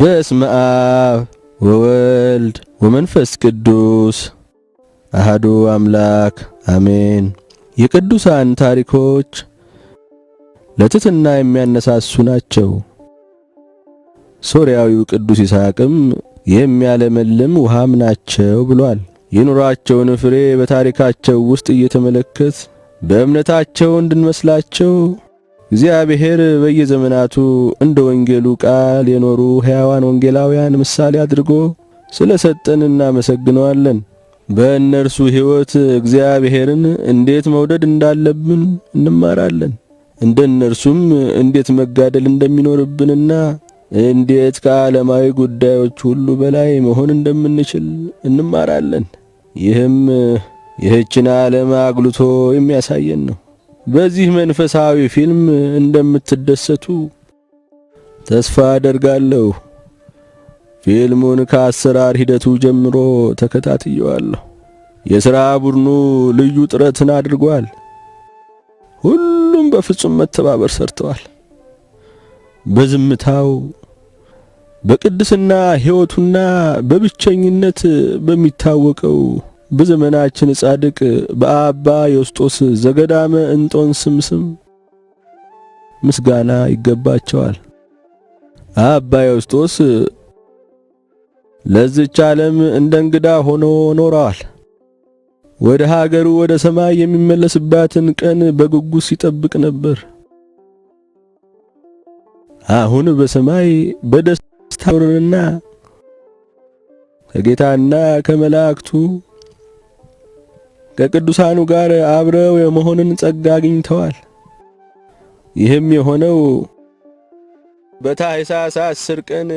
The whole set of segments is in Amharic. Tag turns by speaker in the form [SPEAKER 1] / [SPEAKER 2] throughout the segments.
[SPEAKER 1] በስመ አብ ወወልድ ወመንፈስ ቅዱስ አሐዱ አምላክ አሜን። የቅዱሳን ታሪኮች ለትሕትና የሚያነሳሱ ናቸው። ሶርያዊው ቅዱስ ይስሐቅም የሚያለመልም ውሃም ናቸው ብሏል። የኑራቸውን ፍሬ በታሪካቸው ውስጥ እየተመለከት በእምነታቸው እንድንመስላቸው እግዚአብሔር በየዘመናቱ እንደ ወንጌሉ ቃል የኖሩ ሕያዋን ወንጌላውያን ምሳሌ አድርጎ ስለሰጠን እናመሰግነዋለን። በእነርሱ ሕይወት እግዚአብሔርን እንዴት መውደድ እንዳለብን እንማራለን። እንደነርሱም እንዴት መጋደል እንደሚኖርብንና እንዴት ከዓለማዊ ጉዳዮች ሁሉ በላይ መሆን እንደምንችል እንማራለን። ይህም ይህችን ዓለም አጉልቶ የሚያሳየን ነው። በዚህ መንፈሳዊ ፊልም እንደምትደሰቱ ተስፋ አደርጋለሁ። ፊልሙን ከአሰራር ሂደቱ ጀምሮ ተከታትየዋለሁ። የሥራ ቡድኑ ልዩ ጥረትን አድርጓል። ሁሉም በፍጹም መተባበር ሰርተዋል። በዝምታው በቅድስና ሕይወቱና በብቸኝነት በሚታወቀው በዘመናችን ጻድቅ በአባ ዮስጦስ ዘገዳመ እንጦንስ ስም ምስጋና ይገባቸዋል። አባ ዮስጦስ ለዚች ዓለም እንደ እንግዳ ሆኖ ኖረዋል። ወደ ሀገሩ ወደ ሰማይ የሚመለስባትን ቀን በጉጉት ሲጠብቅ ነበር። አሁን በሰማይ በደስታ ኖርና ከጌታና ከመላእክቱ ከቅዱሳኑ ጋር አብረው የመሆንን ጸጋ አግኝተዋል። ይህም የሆነው በታኅሳስ 10 ቀን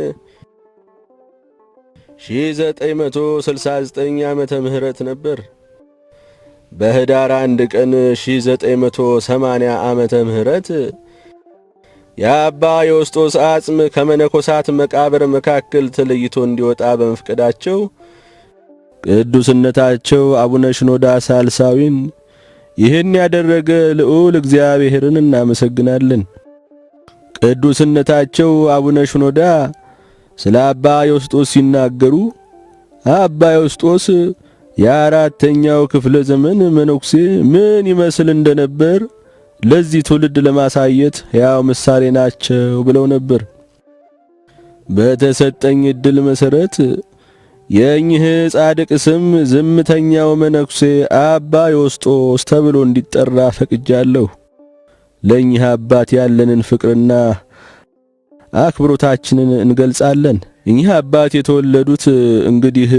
[SPEAKER 1] 1969 ዓመተ ምህረት ነበር። በህዳር 1 ቀን 1980 ዓመተ ምህረት የአባ ዮስጦስ አጽም ከመነኮሳት መቃብር መካከል ተለይቶ እንዲወጣ በመፍቀዳቸው ቅዱስነታቸው አቡነ ሽኖዳ ሳልሳዊን ይህን ያደረገ ልዑል እግዚአብሔርን እናመሰግናለን። ቅዱስነታቸው አቡነ ሽኖዳ ስለ አባ ዮስጦስ ሲናገሩ አባ ዮስጦስ የአራተኛው ክፍለ ዘመን መነኩሴ ምን ይመስል እንደነበር ለዚህ ትውልድ ለማሳየት ሕያው ምሳሌ ናቸው ብለው ነበር። በተሰጠኝ ዕድል መሰረት የእኚህ ጻድቅ ስም ዝምተኛው መነኩሴ አባ ዮስጦስ ተብሎ እንዲጠራ ፈቅጃለሁ። ለእኚህ አባት ያለንን ፍቅርና አክብሮታችንን እንገልጻለን። እኚህ አባት የተወለዱት እንግዲህ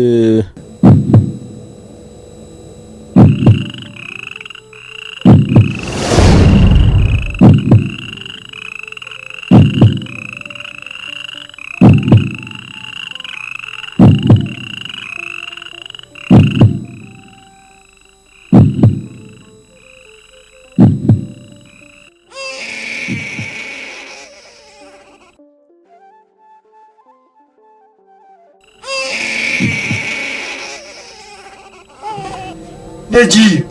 [SPEAKER 2] Necip!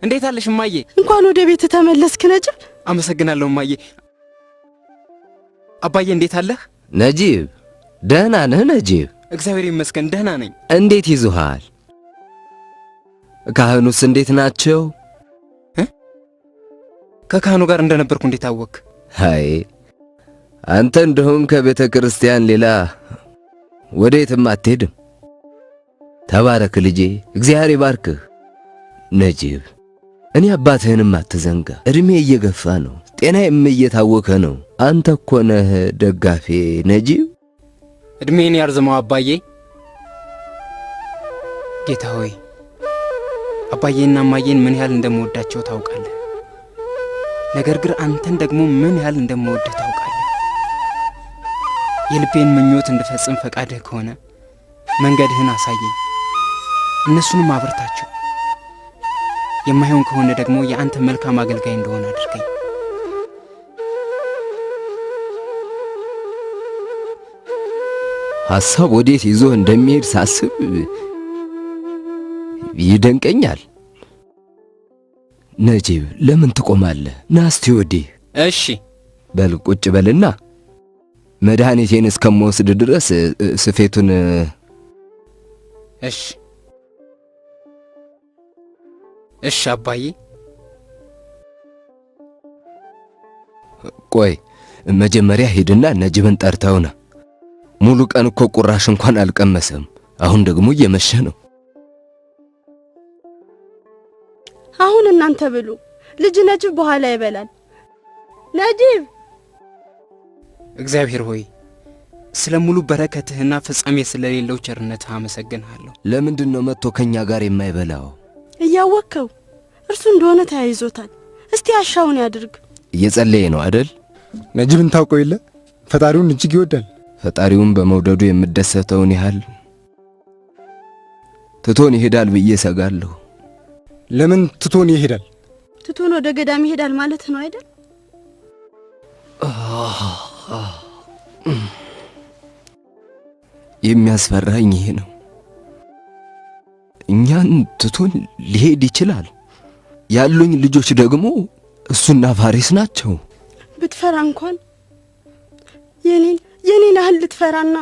[SPEAKER 3] እንዴት አለሽ እማዬ?
[SPEAKER 4] እንኳን ወደ ቤት ተመለስክ ነጅብ።
[SPEAKER 3] አመሰግናለሁ እማዬ። አባዬ እንዴት አለህ?
[SPEAKER 5] ነጂብ ደህና ነህ? ነጂብ
[SPEAKER 3] እግዚአብሔር ይመስገን ደህና ነኝ።
[SPEAKER 5] እንዴት ይዙሃል? ካህኑስ እንዴት ናቸው?
[SPEAKER 3] ከካህኑ ጋር እንደነበርኩ እንዴት አወክ?
[SPEAKER 5] አይ አንተ እንደሆን ከቤተ ክርስቲያን ሌላ ወዴትም አትሄድም። ተባረክ ልጄ፣ እግዚአብሔር ይባርክህ። ነጂብ እኔ አባትህንም አትዘንጋ። እድሜ እየገፋ ነው፣ ጤናዬም እየታወከ ነው። አንተ እኮ ነህ ደጋፌ ነጂብ።
[SPEAKER 3] እድሜን ያርዝመው አባዬ። ጌታ ሆይ አባዬና እማዬን ምን ያህል እንደምወዳቸው ታውቃለህ። ነገር ግን አንተን ደግሞ ምን ያህል እንደምወድህ ታውቃለህ። የልቤን ምኞት እንድፈጽም ፈቃድህ ከሆነ መንገድህን አሳየኝ፣ እነሱንም አብርታቸው። የማይሆን ከሆነ ደግሞ የአንተ መልካም አገልጋይ እንደሆነ አድርገኝ።
[SPEAKER 5] ሐሳብ ወዴት ይዞ እንደሚሄድ ሳስብ ይደንቀኛል። ነጂብ ለምን ትቆማለህ? ናስቲ ወዲህ።
[SPEAKER 3] እሺ
[SPEAKER 5] በል ቁጭ በልና መድኃኒቴን እስከምወስድ ድረስ ስፌቱን።
[SPEAKER 3] እሺ እሺ አባዬ።
[SPEAKER 5] ቆይ መጀመሪያ ሄድና ነጂብን ጠርተውና። ሙሉ ቀን እኮ ቁራሽ እንኳን አልቀመሰም። አሁን ደግሞ እየመሸ ነው።
[SPEAKER 4] አሁን እናንተ ብሉ፣ ልጅ ነጅብ በኋላ ይበላል። ነጂብ
[SPEAKER 3] እግዚአብሔር ሆይ ስለ ሙሉ በረከትህና ፍጻሜ ስለሌለው ቸርነትህ አመሰግንሃለሁ።
[SPEAKER 5] ለምንድን ነው መጥቶ ከኛ ጋር የማይበላው?
[SPEAKER 4] እያወከው እርሱ እንደሆነ ተያይዞታል። እስቲ አሻውን ያድርግ።
[SPEAKER 5] እየጸለየ ነው አይደል?
[SPEAKER 2] ነጅብን ታውቀው የለ ፈጣሪውን እጅግ ይወዳል።
[SPEAKER 5] ፈጣሪውን በመውደዱ የምደሰተውን ያህል ትቶን ይሄዳል ብዬ ሰጋለሁ።
[SPEAKER 2] ለምን ትቶን ይሄዳል?
[SPEAKER 4] ትቶን ወደ ገዳም ይሄዳል ማለት ነው አይደል?
[SPEAKER 5] የሚያስፈራኝ ይሄ ነው። እኛን ትቶን ሊሄድ ይችላል። ያሉኝ ልጆች ደግሞ እሱና ፋሪስ ናቸው።
[SPEAKER 4] ብትፈራ እንኳን የኔን ያህል ልትፈራና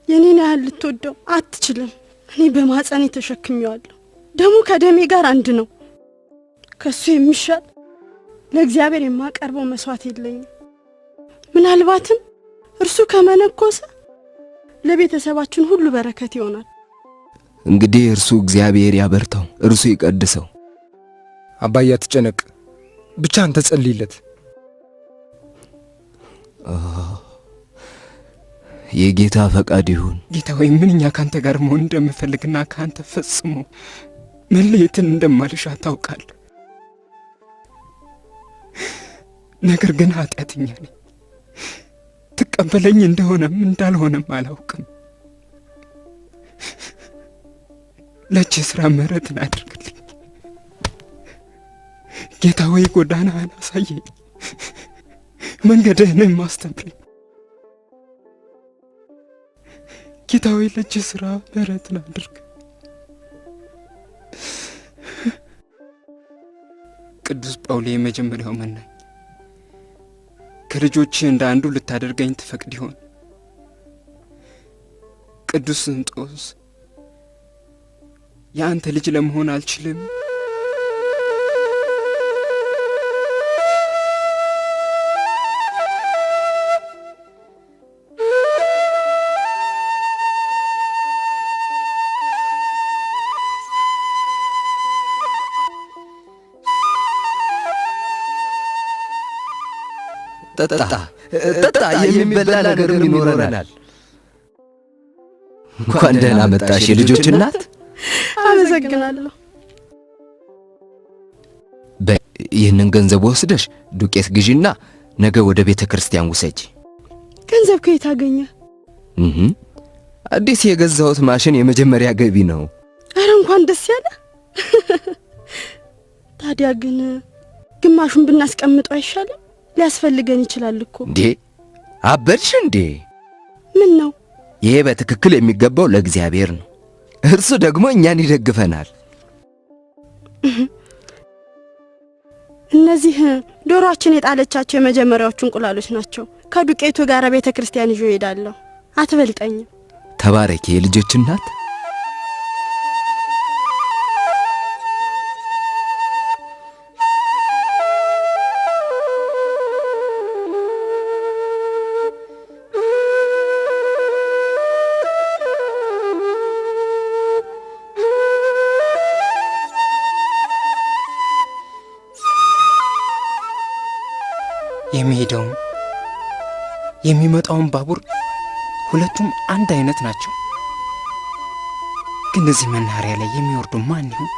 [SPEAKER 4] የኔን ያህል ልትወደው አትችልም። እኔ በማህፀኔ ተሸክሜዋለሁ። ደሙ ከደሜ ጋር አንድ ነው። ከሱ የሚሻል ለእግዚአብሔር የማቀርበው መስዋዕት የለኝም። ምናልባትም እርሱ ከመነኮሰ ለቤተሰባችን ሁሉ በረከት ይሆናል።
[SPEAKER 5] እንግዲህ እርሱ እግዚአብሔር ያበርታው፣ እርሱ ይቀድሰው።
[SPEAKER 2] አባዬ አትጨነቅ፣ ብቻ አንተ ጸልይለት።
[SPEAKER 5] የጌታ ፈቃድ ይሁን።
[SPEAKER 3] ጌታ ሆይ ምንኛ ካንተ ጋር መሆን እንደምፈልግና ካንተ ፈጽሞ መለየትን እንደማልሻ ታውቃለህ። ነገር ግን ኃጢአተኛ ነኝ። ትቀበለኝ እንደሆነም እንዳልሆነም አላውቅም። ለእጅ ሥራ ምሕረትን አድርግልኝ ጌታ ሆይ። ጎዳናህን አሳየኝ፣ መንገድህንም አስተምረኝ ጌታ ሆይ። ለእጅ ሥራ ምሕረትን አድርግ። ቅዱስ ጳውሊ የመጀመሪያው መናኝ ከልጆች እንደ አንዱ ልታደርገኝ ትፈቅድ ይሆን? ቅዱስ እንጦስ የአንተ ልጅ ለመሆን አልችልም?
[SPEAKER 5] ጠጣ፣ የሚበላ ነገርም ይኖረናል። እንኳን ደህና መጣሽ የልጆች እናት።
[SPEAKER 4] አመሰግናለሁ።
[SPEAKER 5] ይህንን ገንዘብ ወስደሽ ዱቄት ግዢና ነገ ወደ ቤተ ክርስቲያን ውሰጂ።
[SPEAKER 4] ገንዘብ ከየት አገኘ?
[SPEAKER 5] አዲስ የገዛሁት ማሽን የመጀመሪያ ገቢ ነው።
[SPEAKER 4] አረ እንኳን ደስ ያለ። ታዲያ ግን ግማሹን ብናስቀምጠው አይሻልም? ሊያስፈልገን ይችላል እኮ።
[SPEAKER 5] እንዴ አበድሽ እንዴ?
[SPEAKER 4] ምን ነው?
[SPEAKER 5] ይሄ በትክክል የሚገባው ለእግዚአብሔር ነው። እርሱ ደግሞ እኛን ይደግፈናል።
[SPEAKER 4] እነዚህ ዶሮአችን የጣለቻቸው የመጀመሪያዎቹ እንቁላሎች ናቸው። ከዱቄቱ ጋር ቤተ ክርስቲያን ይዤ እሄዳለሁ። አትበልጠኝም።
[SPEAKER 5] ተባረኪ የልጆች እናት።
[SPEAKER 3] የሚሄደውም የሚመጣውን ባቡር ሁለቱም አንድ አይነት ናቸው። ግን እዚህ መናኸሪያ ላይ የሚወርዱ ማን ይሁን?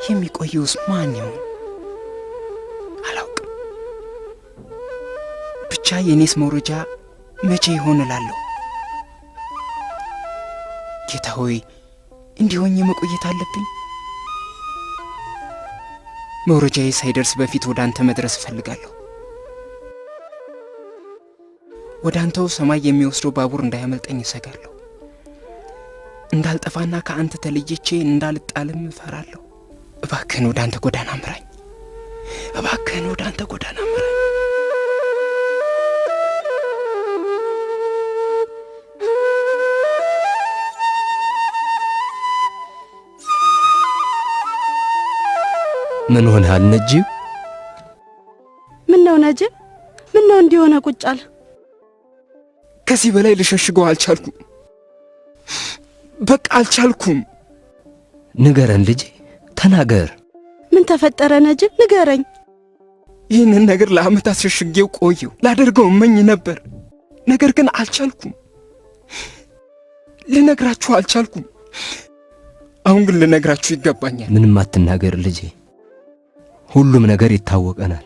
[SPEAKER 3] የሚቆየውስ ማን ይሁን? አላውቅም። ብቻ የኔስ መውረጃ መቼ ይሆን እላለሁ። ጌታ ሆይ እንዲሆኝ መቆየት አለብኝ። መውረጃዬ ሳይደርስ በፊት ወደ አንተ መድረስ እፈልጋለሁ። ወደ አንተው ሰማይ የሚወስደው ባቡር እንዳያመልጠኝ እሰጋለሁ። እንዳልጠፋና ከአንተ ተለይቼ እንዳልጣልም እፈራለሁ። እባክህን ወደ አንተ ጎዳና ምራኝ። እባክህን ወደ አንተ ጎዳና ምራኝ።
[SPEAKER 5] ምን ሆነሃል ነጂብ?
[SPEAKER 4] ምን ነው ነጂብ? ምን ነው እንዲሆነ ቁጫል?
[SPEAKER 3] ከዚህ በላይ ልሸሽገው አልቻልኩም። በቃ አልቻልኩም።
[SPEAKER 5] ንገረን ልጄ፣ ተናገር።
[SPEAKER 4] ምን ተፈጠረ ነጂብ? ንገረኝ።
[SPEAKER 3] ይህንን ነገር ለዓመታት ሸሽጌው ቆየው። ላደርገው እመኝ ነበር፣ ነገር ግን አልቻልኩም። ልነግራችሁ አልቻልኩም። አሁን ግን ልነግራችሁ ይገባኛል።
[SPEAKER 5] ምንም አትናገር ልጄ። ሁሉም ነገር ይታወቀናል።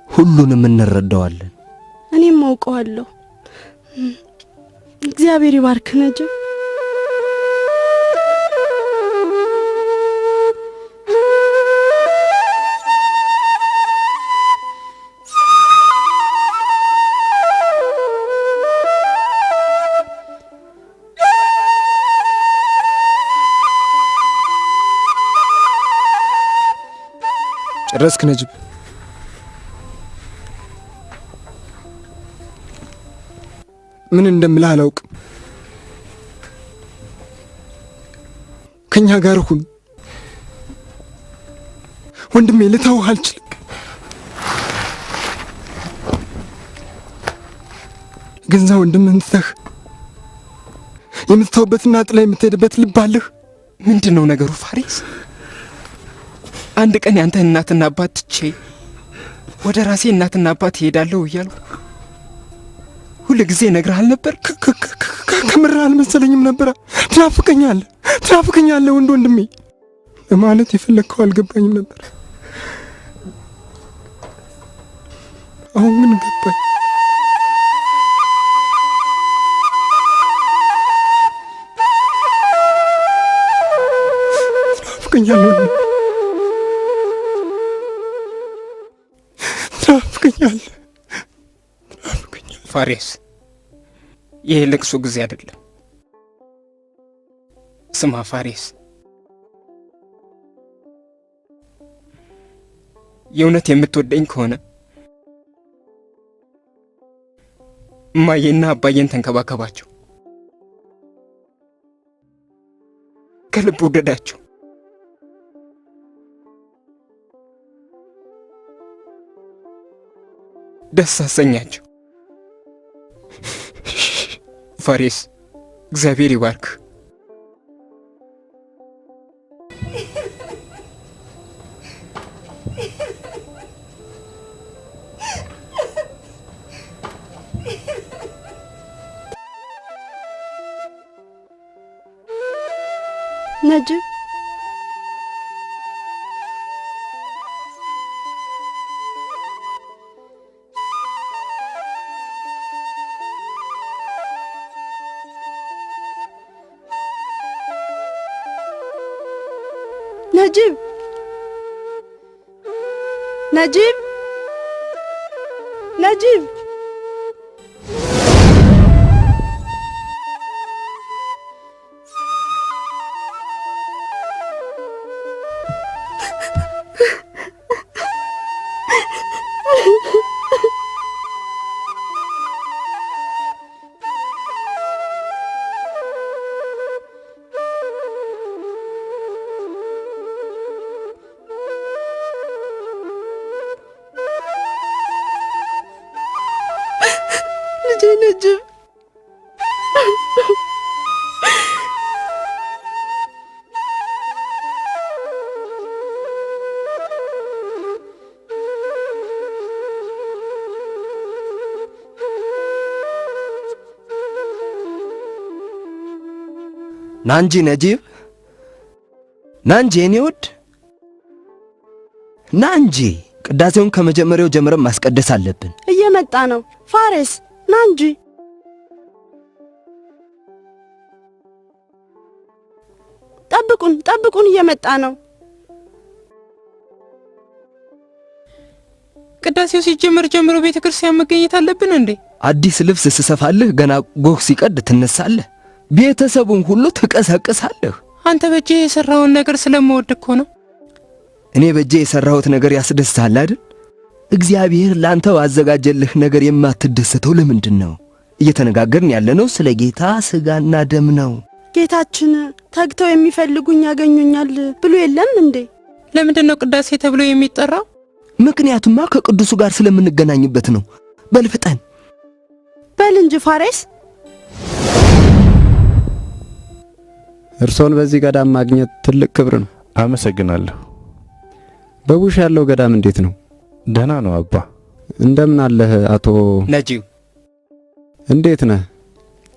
[SPEAKER 5] ሁሉንም እንረዳዋለን።
[SPEAKER 4] እኔም አውቀዋለሁ። እግዚአብሔር ይባርክ ነጂብ።
[SPEAKER 2] ጨረስክ ነጂብ? ምን እንደምልህ አላውቅም። ከኛ ጋር ሁን ወንድሜ። ልተውህ አልችልም። ገንዛ ወንድምህን ትተህ የምትተውበትና ጥላ የምትሄድበት ልብ አለህ?
[SPEAKER 3] ምንድን ነው ነገሩ ፋሪስ? አንድ ቀን ያንተ እናትና አባት ትቼ ወደ ራሴ እናትና አባት እሄዳለሁ እያልኩ ሁሉ ጊዜ ነግረሃል ነበር።
[SPEAKER 2] ከምርህ አልመሰለኝም ነበር። ትናፍቀኛለህ ወንድሜ ለማለት የፈለግከው አልገባኝም ነበር። አሁን ግን ገባኝ። ትናፍቀኛለህ
[SPEAKER 3] ፋሪስ። ይህ ልቅሶ ጊዜ አይደለም። ስማ ፋሪስ፣ የእውነት የምትወደኝ ከሆነ እማዬና አባዬን ተንከባከባቸው፣ ከልብ ውደዳቸው። ደስ አሰኛቸው። ፋሪስ፣ እግዚአብሔር ይባርክ።
[SPEAKER 4] ነጂብ ነጂብ ነጂብ ነጂብ ነጅብ
[SPEAKER 5] ናንጂ ነጂብ ናንጂ የኔ ውድ ናንጂ ቅዳሴውን ከመጀመሪያው ጀምረን ማስቀደስ አለብን።
[SPEAKER 4] እየመጣ ነው ፋሬስ ናንጂ ጠብቁን እየመጣ ነው።
[SPEAKER 3] ቅዳሴው ሲጀመር ጀምሮ ቤተክርስቲያን መገኘት አለብን እንዴ?
[SPEAKER 5] አዲስ ልብስ ስሰፋልህ ገና ጎህ ሲቀድ ትነሳለህ። ቤተሰቡን ሁሉ ትቀሰቅሳለህ።
[SPEAKER 3] አንተ በእጄ የሰራውን ነገር ስለምወድ እኮ ነው።
[SPEAKER 5] እኔ በእጄ የሰራሁት ነገር ያስደስታል አይደል? እግዚአብሔር ላንተ ባዘጋጀልህ ነገር የማትደሰተው ለምንድን ነው? እየተነጋገርን ያለነው ስለ ጌታ ሥጋና ደም ነው።
[SPEAKER 4] ጌታችን ተግተው የሚፈልጉኝ ያገኙኛል ብሎ የለም እንዴ?
[SPEAKER 3] ለምንድን ነው ቅዳሴ ተብሎ የሚጠራው?
[SPEAKER 5] ምክንያቱማ ከቅዱሱ ጋር ስለምንገናኝበት ነው። በልፍጠን
[SPEAKER 4] በል እንጂ ፋሬስ።
[SPEAKER 6] እርሶን በዚህ ገዳም ማግኘት ትልቅ ክብር ነው።
[SPEAKER 7] አመሰግናለሁ።
[SPEAKER 6] በቡሽ ያለው ገዳም እንዴት ነው?
[SPEAKER 7] ደህና ነው አባ።
[SPEAKER 6] እንደምን አለህ አቶ
[SPEAKER 3] ነጂብ?
[SPEAKER 6] እንዴት ነህ?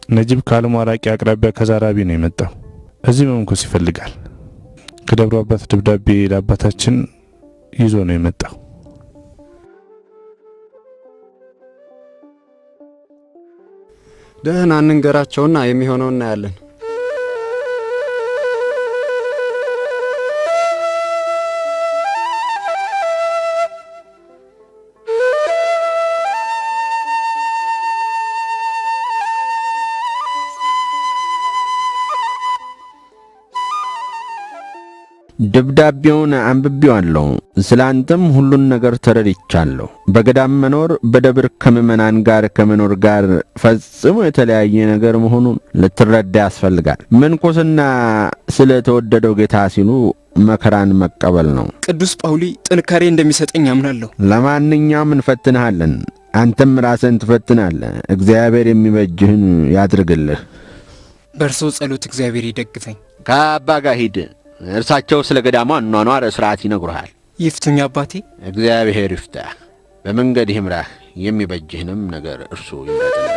[SPEAKER 7] ነጂብ ከአልሟራቂ አቅራቢያ ከዛራቢ ነው የመጣው። እዚህ መምኮስ ይፈልጋል። ከደብረ አባት ደብዳቤ ለአባታችን ይዞ ነው የመጣው።
[SPEAKER 6] ደህና እንንገራቸውና የሚሆነው እናያለን።
[SPEAKER 1] ደብዳቤውን አንብቤዋለሁ። ስላንተም ሁሉን ነገር ተረድቻለሁ። በገዳም መኖር በደብር ከምዕመናን ጋር ከመኖር ጋር ፈጽሞ የተለያየ ነገር መሆኑን ልትረዳ ያስፈልጋል። ምንኩስና ስለተወደደው ጌታ ሲሉ መከራን መቀበል ነው።
[SPEAKER 3] ቅዱስ ጳውሊ ጥንካሬ እንደሚሰጠኝ አምናለሁ።
[SPEAKER 1] ለማንኛውም እንፈትንሃለን። አንተም ራስህን ትፈትናለህ። እግዚአብሔር የሚበጅህን ያድርግልህ።
[SPEAKER 3] በእርሶ ጸሎት እግዚአብሔር ይደግፈኝ።
[SPEAKER 1] ከአባ ጋር ሂድ። እርሳቸው ስለ ገዳሟ አኗኗር ሥርዓት ይነግሩሃል።
[SPEAKER 3] ይፍቱኝ አባቴ።
[SPEAKER 1] እግዚአብሔር ይፍታህ፣ በመንገድ ይምራህ፣ የሚበጅህንም ነገር እርሱ ይምረጥልህ።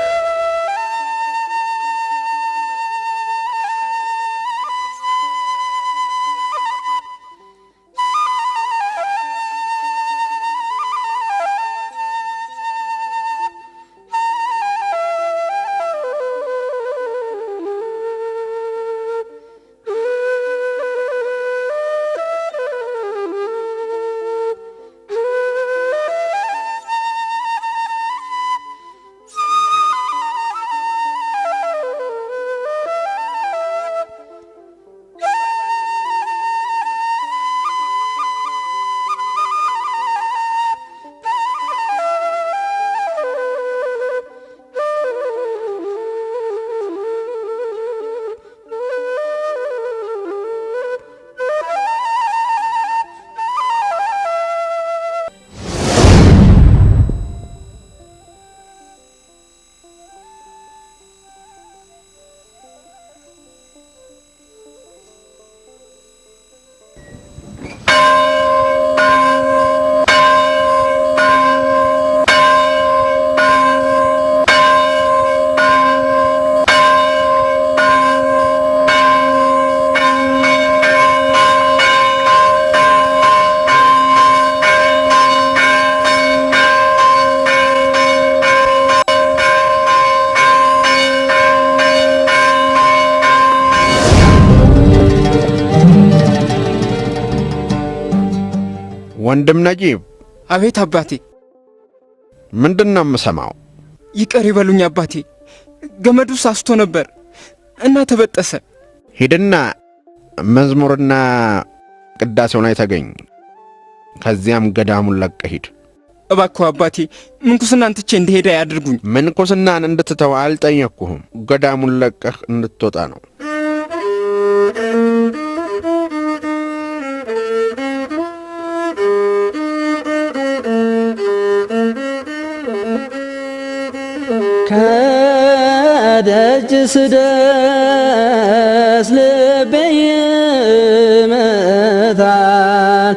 [SPEAKER 1] ወንድም ነጂብ።
[SPEAKER 3] አቤት አባቴ።
[SPEAKER 1] ምንድነው የምሰማው?
[SPEAKER 3] ይቅር ይበሉኝ አባቴ፣ ገመዱ ሳስቶ ነበር እና ተበጠሰ።
[SPEAKER 1] ሂድና መዝሙርና ቅዳሴው ላይ ተገኝ። ከዚያም ገዳሙን ለቀህ ሂድ።
[SPEAKER 3] እባክዎ አባቴ፣ ምንኩስናን ትቼ እንድሄድ ያድርጉኝ።
[SPEAKER 1] ምንኩስናን እንድትተው አልጠየቅኩህም። ገዳሙን ለቀህ እንድትወጣ ነው።
[SPEAKER 5] ከ
[SPEAKER 8] ደጅ ስደርስ ልቤ ይመታል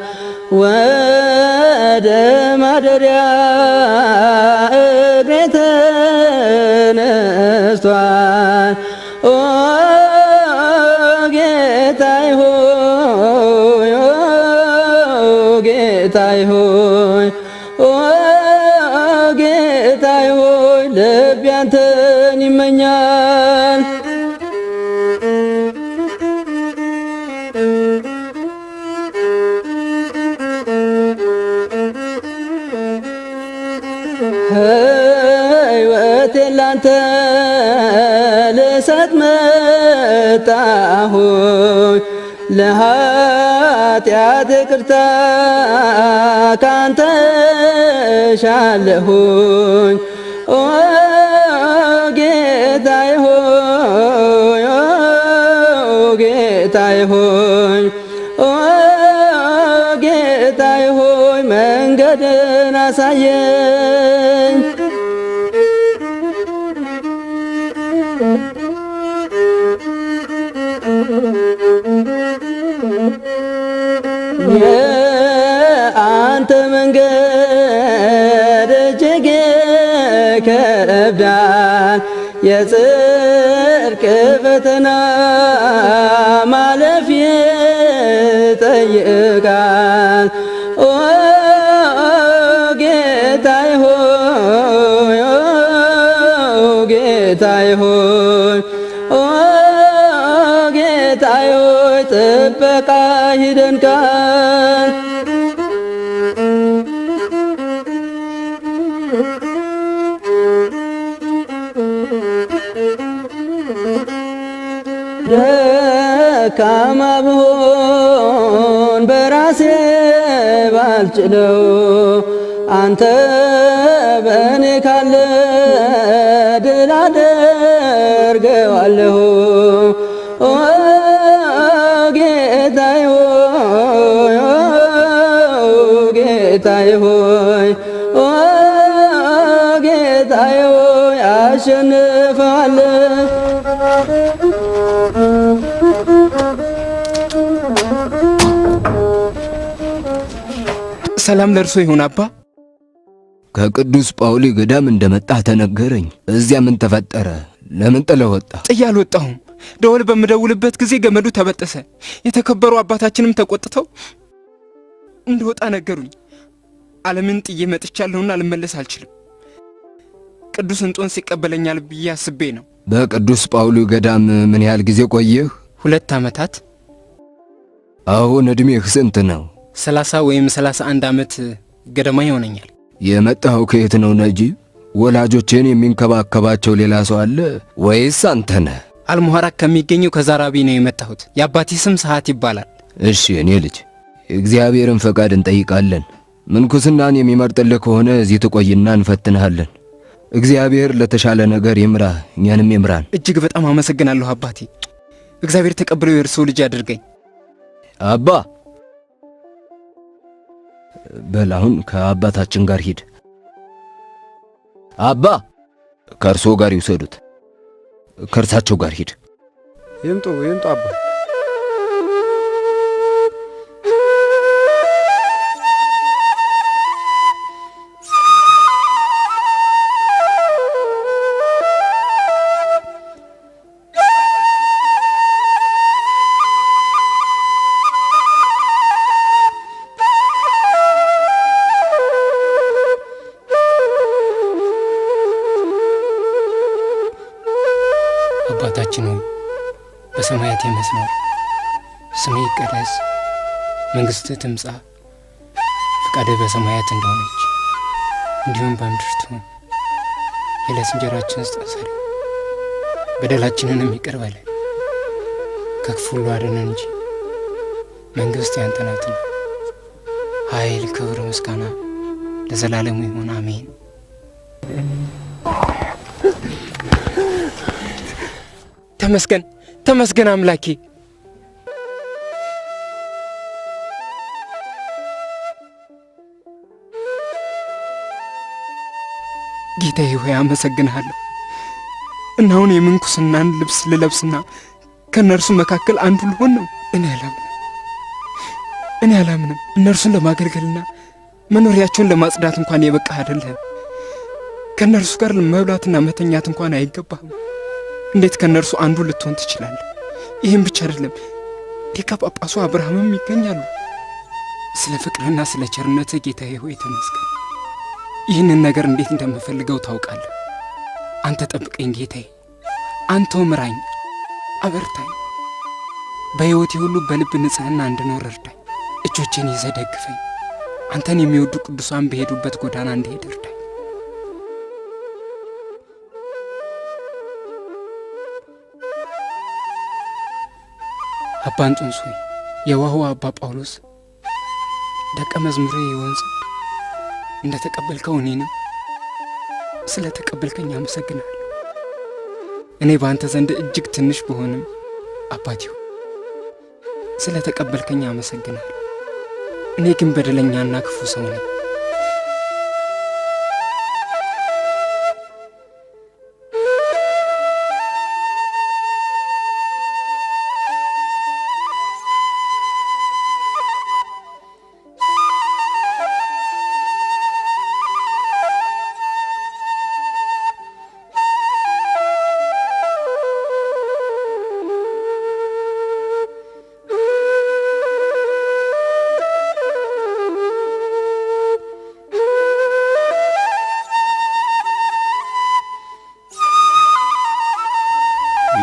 [SPEAKER 8] ወደ ማደሪያ እግሬ ተነስቷል። ኦ ጌታዬ ሆይ ኦ ጌታዬ ሆይ ኦ ጌታዬ ሆይ ልቤ አንተን ይመኛል። ሕይወቴን ላንተ ልሰጥ መጣሁኝ ለኃጢአት ይቅርታ ካንተ ሻለሁኝ። ኦ ጌታዬ ሆይ ኦ ጌታዬ ሆይ ኦ ጌታዬ ሆይ መንገድን አሳየኝ። የአንተ መንገድ እጅግ ይከብዳል፣ የጽድቅ ፈተና ማለፍ ይጠይቃል። ኦ ጌታዬ ሆይ ኦ ጌታዬ ሆይ ኦ ጌታዬ ሆይ ጥበቃ ይደንቃል። ደካማ ብሆን በራሴ ባልችለው አንተ በእኔ ካለ ድል አደርገዋለሁ። ኦ ጌታዬ ሆይ ኦ ጌታዬ ሆይ ኦ ጌታዬ ሆይ አሸንፈዋለሁ።
[SPEAKER 3] ሰላም ለእርሶ ይሁን አባ።
[SPEAKER 5] ከቅዱስ ጳውሊ ገዳም እንደመጣህ ተነገረኝ። እዚያ ምን ተፈጠረ? ለምን ጥለህ ወጣ?
[SPEAKER 3] ጥዬ አልወጣሁም። ደወል በምደውልበት ጊዜ ገመዱ ተበጠሰ። የተከበሩ አባታችንም ተቆጥተው እንደወጣ ነገሩኝ። ዓለምን ጥዬ መጥቻለሁና ልመለስ አልችልም። ቅዱስ እንጦንስ ይቀበለኛል ብዬ አስቤ ነው።
[SPEAKER 5] በቅዱስ ጳውሊ ገዳም ምን ያህል ጊዜ ቆየህ?
[SPEAKER 3] 2 ዓመታት።
[SPEAKER 5] አሁን ዕድሜህ ስንት ነው?
[SPEAKER 3] 30 ወይም 31 ዓመት ገደማ ይሆነኛል።
[SPEAKER 5] የመጣኸው ከየት ነው ነጂብ? ወላጆቼን የሚንከባከባቸው ሌላ ሰው አለ ወይስ አንተ ነህ?
[SPEAKER 3] አልሙሐራክ ከሚገኘው ከዛራቢ ነው የመጣሁት። የአባቴ ስም ሰዓት ይባላል።
[SPEAKER 5] እሺ እኔ ልጅ የእግዚአብሔርን ፈቃድ እንጠይቃለን። ምንኩስናን የሚመርጥልህ ከሆነ እዚህ ትቆይና እንፈትንሃለን። እግዚአብሔር ለተሻለ ነገር ይምራህ፣ እኛንም ይምራን።
[SPEAKER 3] እጅግ በጣም አመሰግናለሁ አባቴ። እግዚአብሔር ተቀብለው የእርሶ ልጅ አድርገኝ።
[SPEAKER 5] አባ በል አሁን ከአባታችን ጋር ሂድ። አባ ከእርሶ ጋር ይውሰዱት። ከእርሳቸው ጋር ሂድ።
[SPEAKER 6] ይምጡ አባ።
[SPEAKER 3] አባታችን ሆይ በሰማያት የምትኖር ስምህ ይቀደስ፣ መንግሥትህ ትምጻ፣ ፈቃድህ በሰማያት እንደሆነች እንዲሁም በምድር ትሁን። የዕለት እንጀራችንን ስጠን ዛሬ፣ በደላችንንም ይቅር በለን ከክፉ ሁሉ አድነን እንጂ መንግሥት ያንተ ናትና፣ ኃይል፣ ክብር፣ ምስጋና ለዘላለሙ ይሁን አሜን። ተመስገን ተመስገን አምላኬ። ጌታዬ ሆይ አመሰግንሃለሁ። እና አሁን የምንኩስናን ልብስ ልለብስና ከነርሱ መካከል አንዱ ልሆን ነው? እኔ አላምንም። እነርሱን ለማገልገልና መኖሪያቸውን ለማጽዳት እንኳን የበቃ አይደለም። ከነርሱ ጋር መብላትና መተኛት እንኳን አይገባህም። እንዴት ከነርሱ አንዱ ልትሆን ትችላለህ? ይህም ብቻ አይደለም፣ ሊቀ ጳጳሱ አብርሃምም ይገኛሉ። ስለ ፍቅርና ስለ ቸርነትህ ጌታዬ ሆይ ተመስገን። ይህንን ነገር እንዴት እንደምፈልገው ታውቃለህ። አንተ ጠብቀኝ ጌታዬ፣ አንተው ምራኝ፣ አበርታኝ። በሕይወቴ ሁሉ በልብ ንጽሕና እንድኖር እርዳኝ። እጆቼን ይዘህ ደግፈኝ። አንተን የሚወዱ ቅዱሳን በሄዱበት ጎዳና እንድሄድ እርዳኝ። አባ እንጦንስ ሆይ የዋህው አባ ጳውሎስ ደቀ መዝሙሬ ይሆን ዘንድ እንደ ተቀበልከው እኔንም ስለ ተቀበልከኝ አመሰግናለሁ። እኔ በአንተ ዘንድ እጅግ ትንሽ ብሆንም አባቴው ስለ ተቀበልከኝ አመሰግናለሁ። እኔ ግን በደለኛና ክፉ ሰው ነኝ።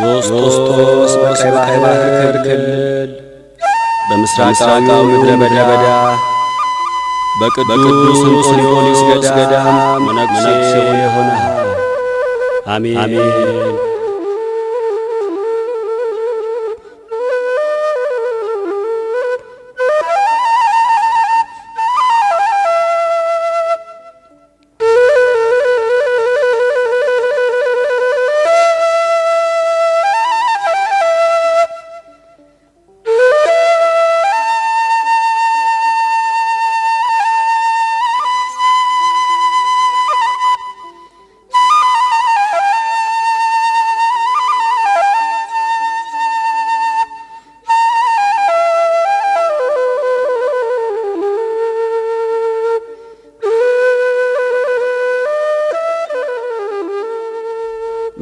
[SPEAKER 6] ዮስጦስ በቀይ ባህር ክልል በምስራቃዊው ምድረ በዳ በቅዱስ እንጦንዮስ ገዳም መነኩሴ የሆነ አሜን።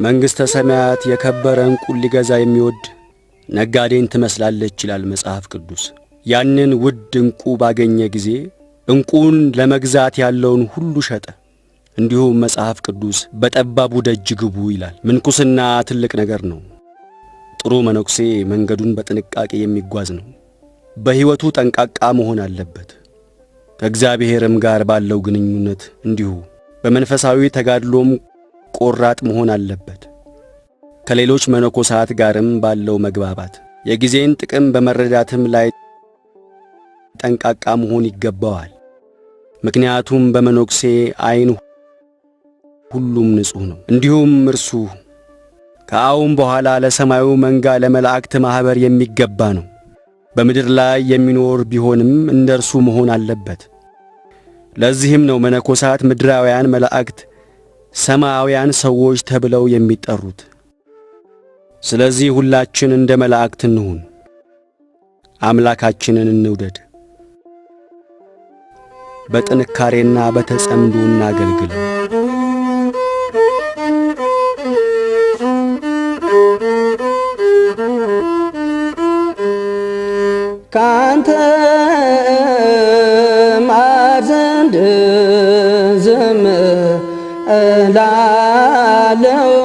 [SPEAKER 6] መንግሥተ ሰማያት የከበረ ዕንቁን ሊገዛ የሚወድ ነጋዴን ትመስላለች ይላል መጽሐፍ ቅዱስ። ያንን ውድ ዕንቁ ባገኘ ጊዜ ዕንቁን ለመግዛት ያለውን ሁሉ ሸጠ። እንዲሁም መጽሐፍ ቅዱስ በጠባቡ ደጅ ግቡ ይላል። ምንኩስና ትልቅ ነገር ነው። ጥሩ መነኩሴ መንገዱን በጥንቃቄ የሚጓዝ ነው። በሕይወቱ ጠንቃቃ መሆን አለበት። ከእግዚአብሔርም ጋር ባለው ግንኙነት እንዲሁ በመንፈሳዊ ተጋድሎም ቆራጥ መሆን አለበት። ከሌሎች መነኮሳት ጋርም ባለው መግባባት የጊዜን ጥቅም በመረዳትም ላይ ጠንቃቃ መሆን ይገባዋል። ምክንያቱም በመነኩሴ ዓይን ሁሉም ንጹሕ ነው። እንዲሁም እርሱ ከአሁን በኋላ ለሰማዩ መንጋ ለመላእክት ማኅበር የሚገባ ነው። በምድር ላይ የሚኖር ቢሆንም እንደርሱ መሆን አለበት። ለዚህም ነው መነኮሳት ምድራውያን መላእክት ሰማያውያን ሰዎች ተብለው የሚጠሩት። ስለዚህ ሁላችን እንደ መላእክት እንሁን፣ አምላካችንን እንውደድ፣ በጥንካሬና በተጸምዶ እናገልግል።
[SPEAKER 8] ካንተ ማር ዘንድ ዝም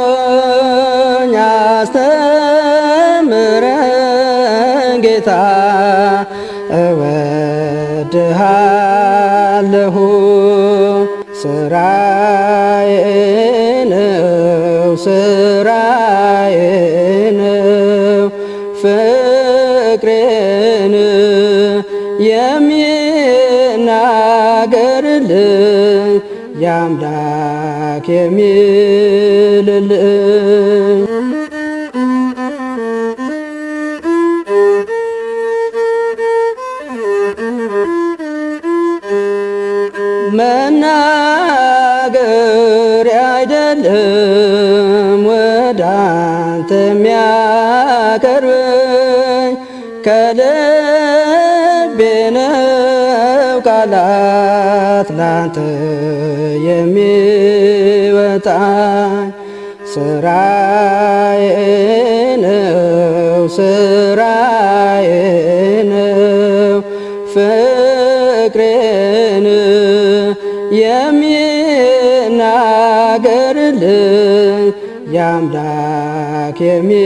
[SPEAKER 8] እላለሁኝ አስተምረኝ ጌታ እወድሃለሁ። ስራዬ ነው ፍቅሬን የሚናገርልኝ የአምላክ የሚልልኝ መናገር አይደለም ወዳጄ ነው ቃላት ላንተ የሚወጣኝ ስራዬ ነው ስራዬ ነው ፍቅሬን የሚናገርልኝ የአምላክ የሚልልኝ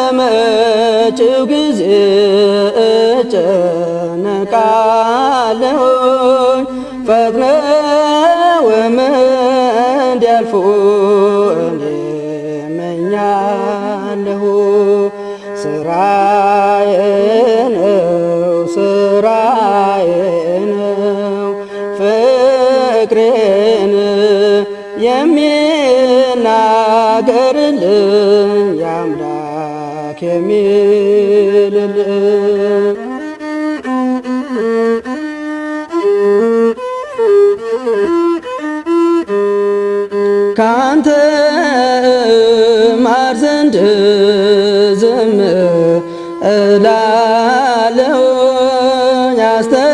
[SPEAKER 8] ስለመጪው ጊዜ እጨነቃለሁ ፈጥነውም እንዲያልፉ እኔ እመኛለሁ ስራዬ ነው ስራዬ ነው ፍቅሬን የሚናገርልኝ የአምላክ የሚልልኝ ካንተ ማር ዘንድ ዝም እላለሁ ያስተምረኝ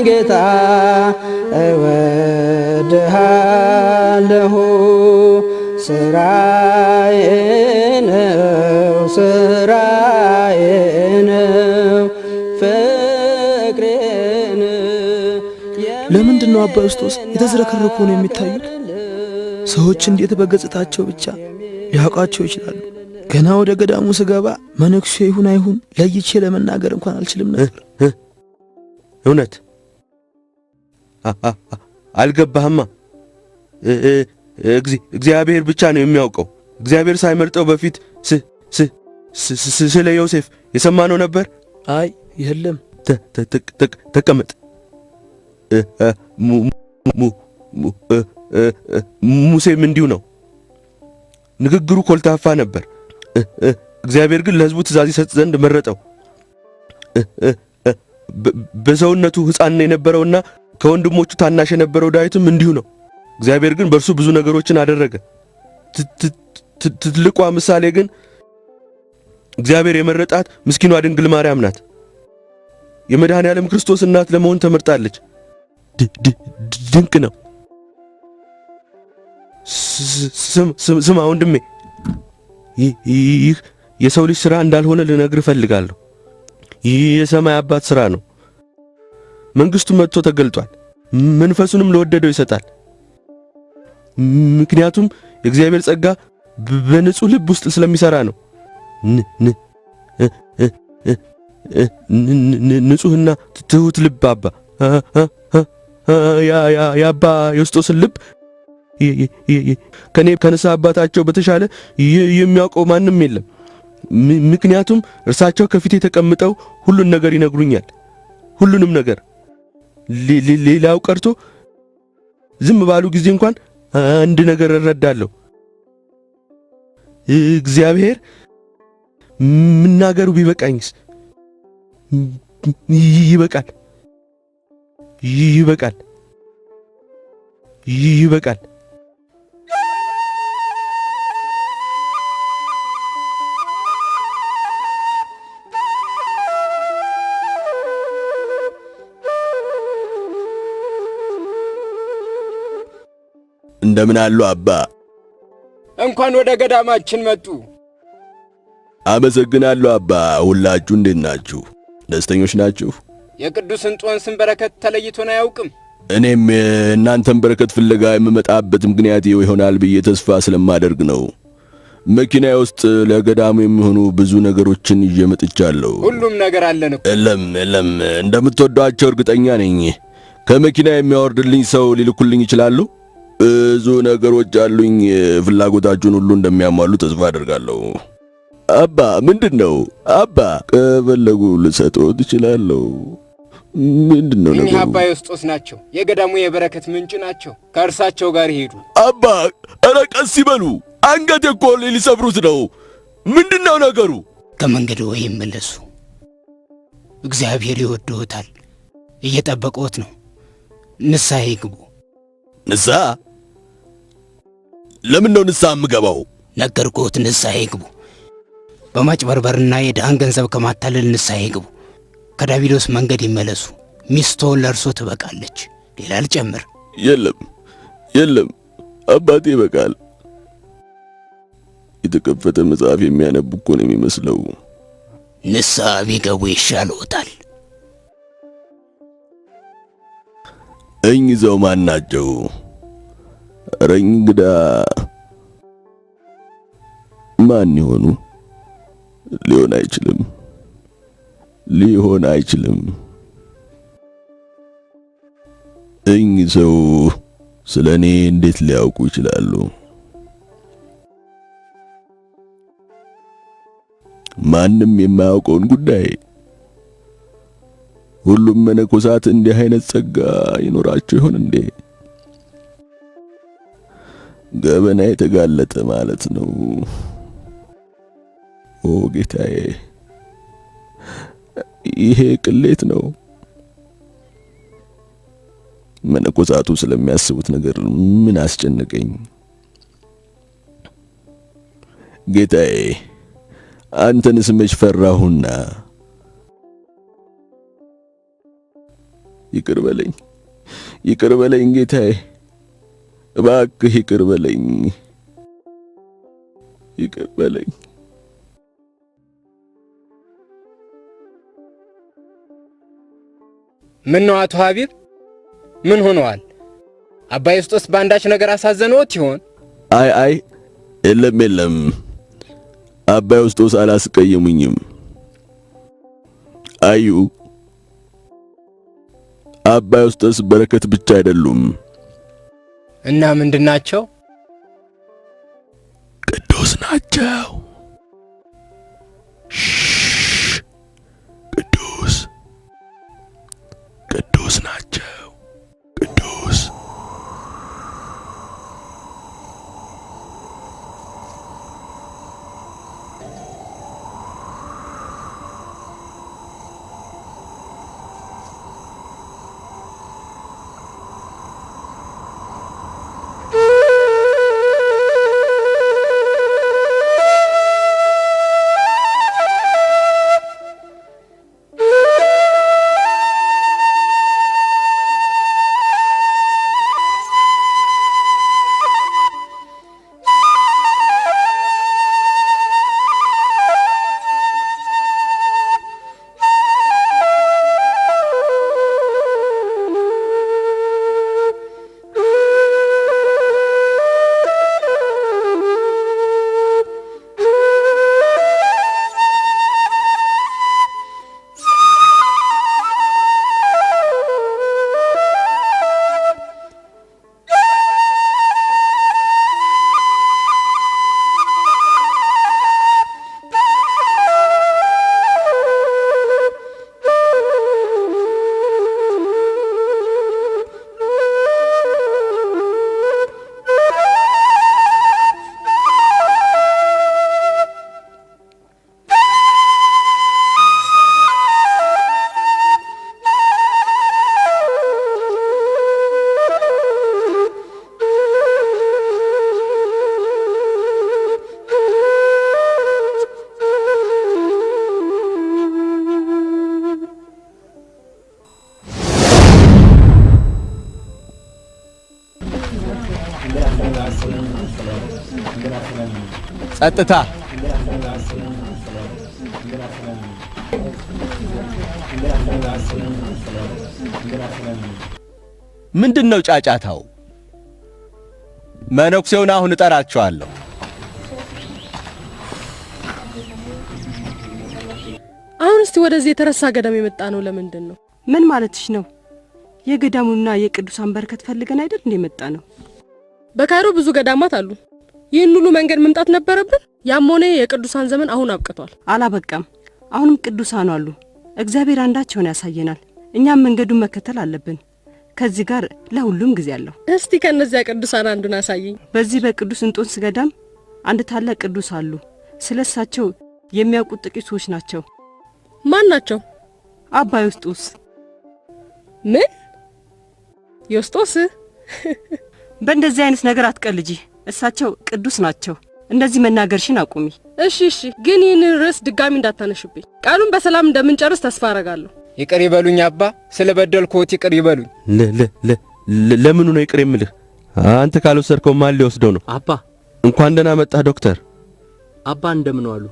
[SPEAKER 8] ጌታ እወድሃለሁ ስራዬ ነው ስራዬ ነው ፍቅሬን
[SPEAKER 9] ለምንድን ነው አባ ዮስጦስ የተዝረከረኩ ነው የሚታዩት? ሰዎች እንዴት በገጽታቸው ብቻ ሊያውቃቸው ይችላሉ? ገና ወደ ገዳሙ ስገባ መነኩሴ ይሁን አይሁን ለይቼ ለመናገር እንኳን አልችልም ነበር።
[SPEAKER 1] እውነት አልገባህማ። እግዚአብሔር ብቻ ነው የሚያውቀው። እግዚአብሔር ሳይመርጠው በፊት ስለ ዮሴፍ የሰማነው ነበር።
[SPEAKER 9] አይ የለም።
[SPEAKER 1] ተቀመጥ። ሙሴም እንዲሁ ነው። ንግግሩ ኮልታፋ ነበር። እግዚአብሔር ግን ለሕዝቡ ትእዛዝ ይሰጥ ዘንድ መረጠው። በሰውነቱ ሕፃን የነበረውና ከወንድሞቹ ታናሽ የነበረው ዳዊትም እንዲሁ ነው። እግዚአብሔር ግን በእርሱ ብዙ ነገሮችን አደረገ። ትልቋ ምሳሌ ግን እግዚአብሔር የመረጣት ምስኪኗ ድንግል ማርያም ናት። የመድኃኔ ዓለም ክርስቶስ እናት ለመሆን ተመርጣለች። ድንቅ ነው። ስማ ወንድሜ፣ ይህ የሰው ልጅ ሥራ እንዳልሆነ ልነግርህ እፈልጋለሁ። ይህ የሰማይ አባት ሥራ ነው። መንግሥቱ መጥቶ ተገልጧል። መንፈሱንም ለወደደው ይሰጣል። ምክንያቱም የእግዚአብሔር ጸጋ በንጹሕ ልብ ውስጥ ስለሚሠራ ነው። ንጹሕና ትሑት ልብ አባ የአባ ዮስጦስን ልብ ከኔ ከንስሐ አባታቸው በተሻለ የሚያውቀው ማንም የለም። ምክንያቱም እርሳቸው ከፊቴ ተቀምጠው ሁሉን ነገር ይነግሩኛል። ሁሉንም ነገር ሌላው ቀርቶ ዝም ባሉ ጊዜ እንኳን አንድ ነገር እረዳለሁ። እግዚአብሔር መናገሩ ቢበቃኝስ? ይበቃል፣ ይበቃል፣ ይበቃል። እንደምን አሉ አባ?
[SPEAKER 3] እንኳን ወደ ገዳማችን መጡ።
[SPEAKER 1] አመሰግናለሁ አባ። ሁላችሁ እንዴት ናችሁ? ደስተኞች ናችሁ?
[SPEAKER 3] የቅዱስ እንጦንስን በረከት ተለይቶን አያውቅም።
[SPEAKER 1] እኔም እናንተን በረከት ፍለጋ የምመጣበት ምክንያት ይሆናል ብዬ ተስፋ ስለማደርግ ነው። መኪናዬ ውስጥ ለገዳሙ የሚሆኑ ብዙ ነገሮችን ይዤ መጥቻለሁ።
[SPEAKER 3] ሁሉም ነገር አለን እኮ።
[SPEAKER 1] የለም፣ እንደምትወዷቸው እርግጠኛ ነኝ። ከመኪና የሚያወርድልኝ ሰው ሊልኩልኝ ይችላሉ? ብዙ ነገሮች አሉኝ። ፍላጎታችሁን ሁሉ እንደሚያሟሉ ተስፋ አደርጋለሁ። አባ ምንድነው? አባ ከፈለጉ ልሰጥዎት እችላለሁ። ምንድነው ነገሩ?
[SPEAKER 3] እኚህ አባ ዮስጦስ ናቸው። የገዳሙ የበረከት ምንጭ ናቸው። ከእርሳቸው ጋር ይሄዱ።
[SPEAKER 1] አባ ኧረ ቀስ ይበሉ። አንገቴ እኮ ሊሰብሩት ነው። ምንድነው ነገሩ?
[SPEAKER 10] ከመንገድ ወይ ይመለሱ። እግዚአብሔር ይወድዎታል። እየጠበቁት ነው። ንስሐ ይግቡ።
[SPEAKER 11] ንስሐ? ለምን ነው ንስሐ የምገባው?
[SPEAKER 10] ነገርኩት፣ ንስሐ ይግቡ። በማጭበርበርና የድሃን ገንዘብ ከማታለል ንስሐ ይግቡ። ከዳቢሎስ መንገድ ይመለሱ። ሚስቶ ለእርሶ ትበቃለች። ሌላ ልጨምር?
[SPEAKER 1] የለም አባቴ ይበቃል። የተከፈተ መጽሐፍ የሚያነብ እኮ ነው የሚመስለው።
[SPEAKER 10] ንስሐ ቢገቡ ይሻልዎታል።
[SPEAKER 1] እኚህ ማን ናቸው? ኧረ እንግዳ ማን ይሆኑ? ሊሆን አይችልም። እኚህ ሰው ስለኔ እንዴት ሊያውቁ ይችላሉ? ማንም የማያውቀውን ጉዳይ። ሁሉም መነኮሳት እንዲህ አይነት ጸጋ ይኖራቸው ይሆን እንዴ? ገበና የተጋለጠ ማለት ነው። ኦ ጌታዬ፣ ይሄ ቅሌት ነው። መነኮሳቱ ስለሚያስቡት ነገር ምን አስጨነቀኝ? ጌታዬ፣ አንተንስ መች ፈራሁና? ይቅር በለኝ ጌታዬ፣ እባክህ ይቅር በለኝ።
[SPEAKER 3] ምን ነው አቶ ሀቢብ? ምን ሆነዋል? አባ ዮስጦስ ባንዳች ነገር አሳዘነዎት ይሆን?
[SPEAKER 1] አይ የለም። አባ ዮስጦስ አላስቀየሙኝም። አዩ፣ አባ ዮስጦስ በረከት ብቻ አይደሉም።
[SPEAKER 3] እና ምንድናቸው?
[SPEAKER 1] ቅዱስ ናቸው። ቅዱስ ናቸው። ቅዱስ
[SPEAKER 5] ጸጥታ! ምንድነው ጫጫታው? መነኩሴውን አሁን እጠራቸዋለሁ።
[SPEAKER 12] አሁን እስቲ ወደዚህ የተረሳ ገዳም የመጣ ነው ለምንድን ነው?
[SPEAKER 13] ምን ማለትሽ ነው? የገዳሙና የቅዱሳን በረከት ፈልገን አይደል እንደ መጣ ነው?
[SPEAKER 12] በካይሮ ብዙ ገዳማት አሉ። ይህን ሁሉ መንገድ መምጣት ነበረብን? ያም ሆነ የቅዱሳን ዘመን አሁን አብቅቷል።
[SPEAKER 13] አላበቃም። አሁንም ቅዱሳን አሉ። እግዚአብሔር አንዳቸውን ያሳየናል። እኛም መንገዱን መከተል አለብን። ከዚህ ጋር ለሁሉም ጊዜ አለው።
[SPEAKER 12] እስቲ ከነዚያ ቅዱሳን አንዱን አሳየኝ።
[SPEAKER 13] በዚህ በቅዱስ እንጦንስ ገዳም አንድ ታላቅ ቅዱስ አሉ። ስለሳቸው የሚያውቁት ጥቂት ሰዎች ናቸው።
[SPEAKER 12] ማን ናቸው?
[SPEAKER 13] አባ ዮስጦስ።
[SPEAKER 12] ምን ዮስጦስ?
[SPEAKER 13] በእንደዚህ አይነት ነገር አትቀልጂ። እሳቸው ቅዱስ ናቸው። እንደዚህ መናገርሽን አቁሚ።
[SPEAKER 12] እሺ ግን ይህን ርዕስ ድጋሚ እንዳታነሽብኝ። ቃሉን በሰላም እንደምንጨርስ ተስፋ አረጋለሁ።
[SPEAKER 3] ይቅር ይበሉኝ አባ፣ ስለበደልኩት ይቅር ይበሉኝ።
[SPEAKER 1] ለምኑ ነው ይቅር የምልህ? አንተ ካልወሰድከው ማን ሊወስደው ነው?
[SPEAKER 14] አባ
[SPEAKER 1] እንኳን ደህና መጣህ ዶክተር።
[SPEAKER 14] አባ እንደምን ዋሉ?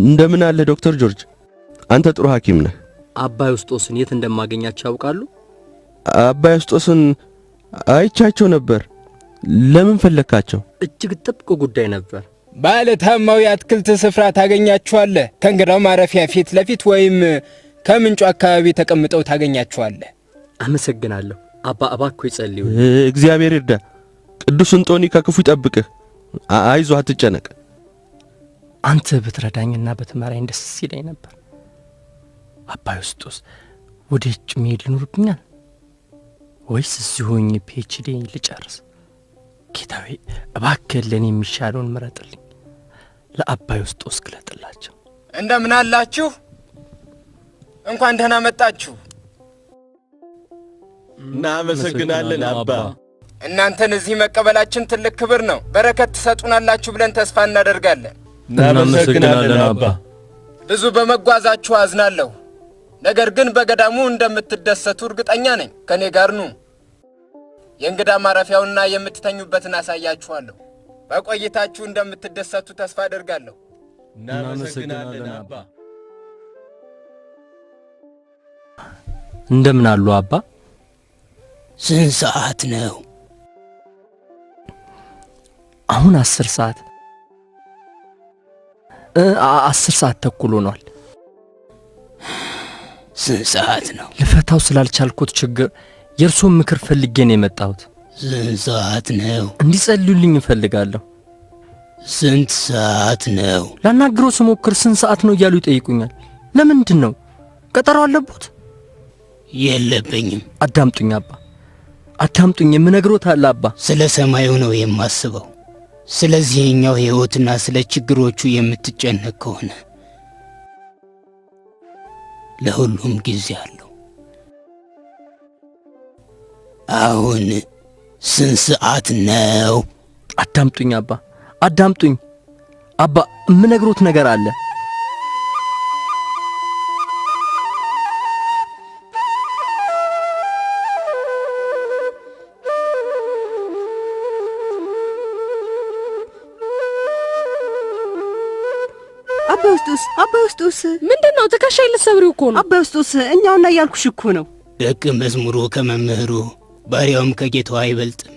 [SPEAKER 1] እንደምን አለ ዶክተር ጆርጅ? አንተ ጥሩ ሐኪም ነህ።
[SPEAKER 14] አባ ዮስጦስን የት እንደማገኛቸው ያውቃሉ?
[SPEAKER 1] አባ ዮስጦስን አይቻቸው ነበር። ለምን ፈለካቸው?
[SPEAKER 14] እጅግ ጥብቅ ጉዳይ ነበር።
[SPEAKER 3] ባለ ታማው የአትክልት ስፍራ ታገኛቸዋለህ። ከእንግዳው ማረፊያ ፊት ለፊት ወይም ከምንጩ አካባቢ ተቀምጠው ታገኛቸዋለህ።
[SPEAKER 14] አመሰግናለሁ አባ። እባክዎ ይጸልዩ።
[SPEAKER 1] እግዚአብሔር ይርዳ። ቅዱስ እንጦኒ ከክፉ ይጠብቅህ። አይዞህ፣ አትጨነቅ።
[SPEAKER 14] አንተ ብትረዳኝና በትመራኝ ደስ ይለኝ ነበር። አባ ዮስጦስ ወደ ውጭ መሄድ ይኖርብኛል ወይስ እዚሁ ሆኜ ፒኤችዲ ልጨርስ? ጌታዬ እባክህ ለኔ የሚሻለውን ምረጥልኝ። ለአባ ዮስጦስ ግለጥላቸው።
[SPEAKER 3] እንደምን አላችሁ? እንኳን ደህና መጣችሁ።
[SPEAKER 1] እናመሰግናለን አባ።
[SPEAKER 3] እናንተን እዚህ መቀበላችን ትልቅ ክብር ነው። በረከት ትሰጡናላችሁ ብለን ተስፋ እናደርጋለን።
[SPEAKER 1] እናመሰግናለን አባ።
[SPEAKER 3] ብዙ በመጓዛችሁ አዝናለሁ። ነገር ግን በገዳሙ እንደምትደሰቱ እርግጠኛ ነኝ። ከኔ ጋር ኑ። የእንግዳ ማረፊያውና የምትተኙበትን አሳያችኋለሁ። በቆይታችሁ እንደምትደሰቱ ተስፋ አደርጋለሁ።
[SPEAKER 1] እናመሰግናለን አባ።
[SPEAKER 14] እንደምን አሉ አባ?
[SPEAKER 10] ስንት ሰዓት ነው?
[SPEAKER 14] አሁን 10 ሰዓት 10 ሰዓት ተኩል ሆኗል።
[SPEAKER 10] ስንት ሰዓት ነው?
[SPEAKER 14] ልፈታው ስላልቻልኩት ችግር የእርሶን ምክር ፈልጌ ነው የመጣሁት።
[SPEAKER 10] ስንት ሰዓት ነው?
[SPEAKER 14] እንዲጸልዩልኝ እፈልጋለሁ።
[SPEAKER 10] ስንት ሰዓት ነው?
[SPEAKER 14] ላናግረው ስሞክር ስንት ሰዓት ነው እያሉ ይጠይቁኛል። ለምንድን ነው? ቀጠሮ አለቦት?
[SPEAKER 10] የለብኝም።
[SPEAKER 14] አዳምጡኝ አባ፣ አዳምጡኝ። የምነግሮት አለ አባ።
[SPEAKER 10] ስለ ሰማዩ ነው የማስበው። ስለዚህኛው ሕይወትና ስለ ችግሮቹ የምትጨነቅ ከሆነ ለሁሉም ጊዜ አለው። አሁን ስንት ሰዓት ነው?
[SPEAKER 14] አዳምጡኝ አባ፣ አዳምጡኝ አባ። የምነግሮት ነገር አለ።
[SPEAKER 13] አባ ዮስጦስ
[SPEAKER 12] ምንድነው? ትከሻዬ ልትሰብሪው እኮ ነው።
[SPEAKER 13] አባ ዮስጦስ እኛውና ያልኩሽ እኮ ነው።
[SPEAKER 10] ደቀ መዝሙሩ ከመምህሩ ባሪያውም ከጌታው አይበልጥም።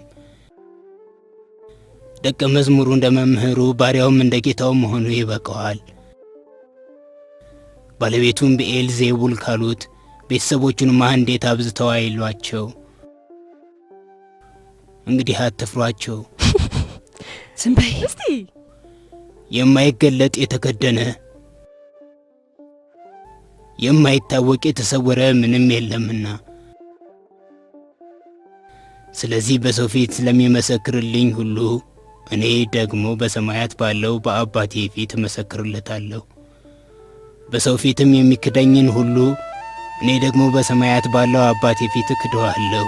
[SPEAKER 10] ደቀ መዝሙሩ እንደ መምህሩ ባሪያውም እንደ ጌታው መሆኑ ይበቃዋል። ባለቤቱም ብዔልዜቡል ካሉት ቤተሰቦቹንማ እንዴት አብዝተው አይሏቸው። እንግዲህ አትፍሯቸው።
[SPEAKER 13] ዝም በይ
[SPEAKER 12] እስቲ።
[SPEAKER 10] የማይገለጥ የተከደነ የማይታወቅ የተሰወረ ምንም የለምና፣ ስለዚህ በሰው ፊት ስለሚመሰክርልኝ ሁሉ እኔ ደግሞ በሰማያት ባለው በአባቴ ፊት እመሰክርለታለሁ። በሰው ፊትም የሚክደኝን ሁሉ እኔ ደግሞ በሰማያት ባለው አባቴ ፊት እክደዋለሁ።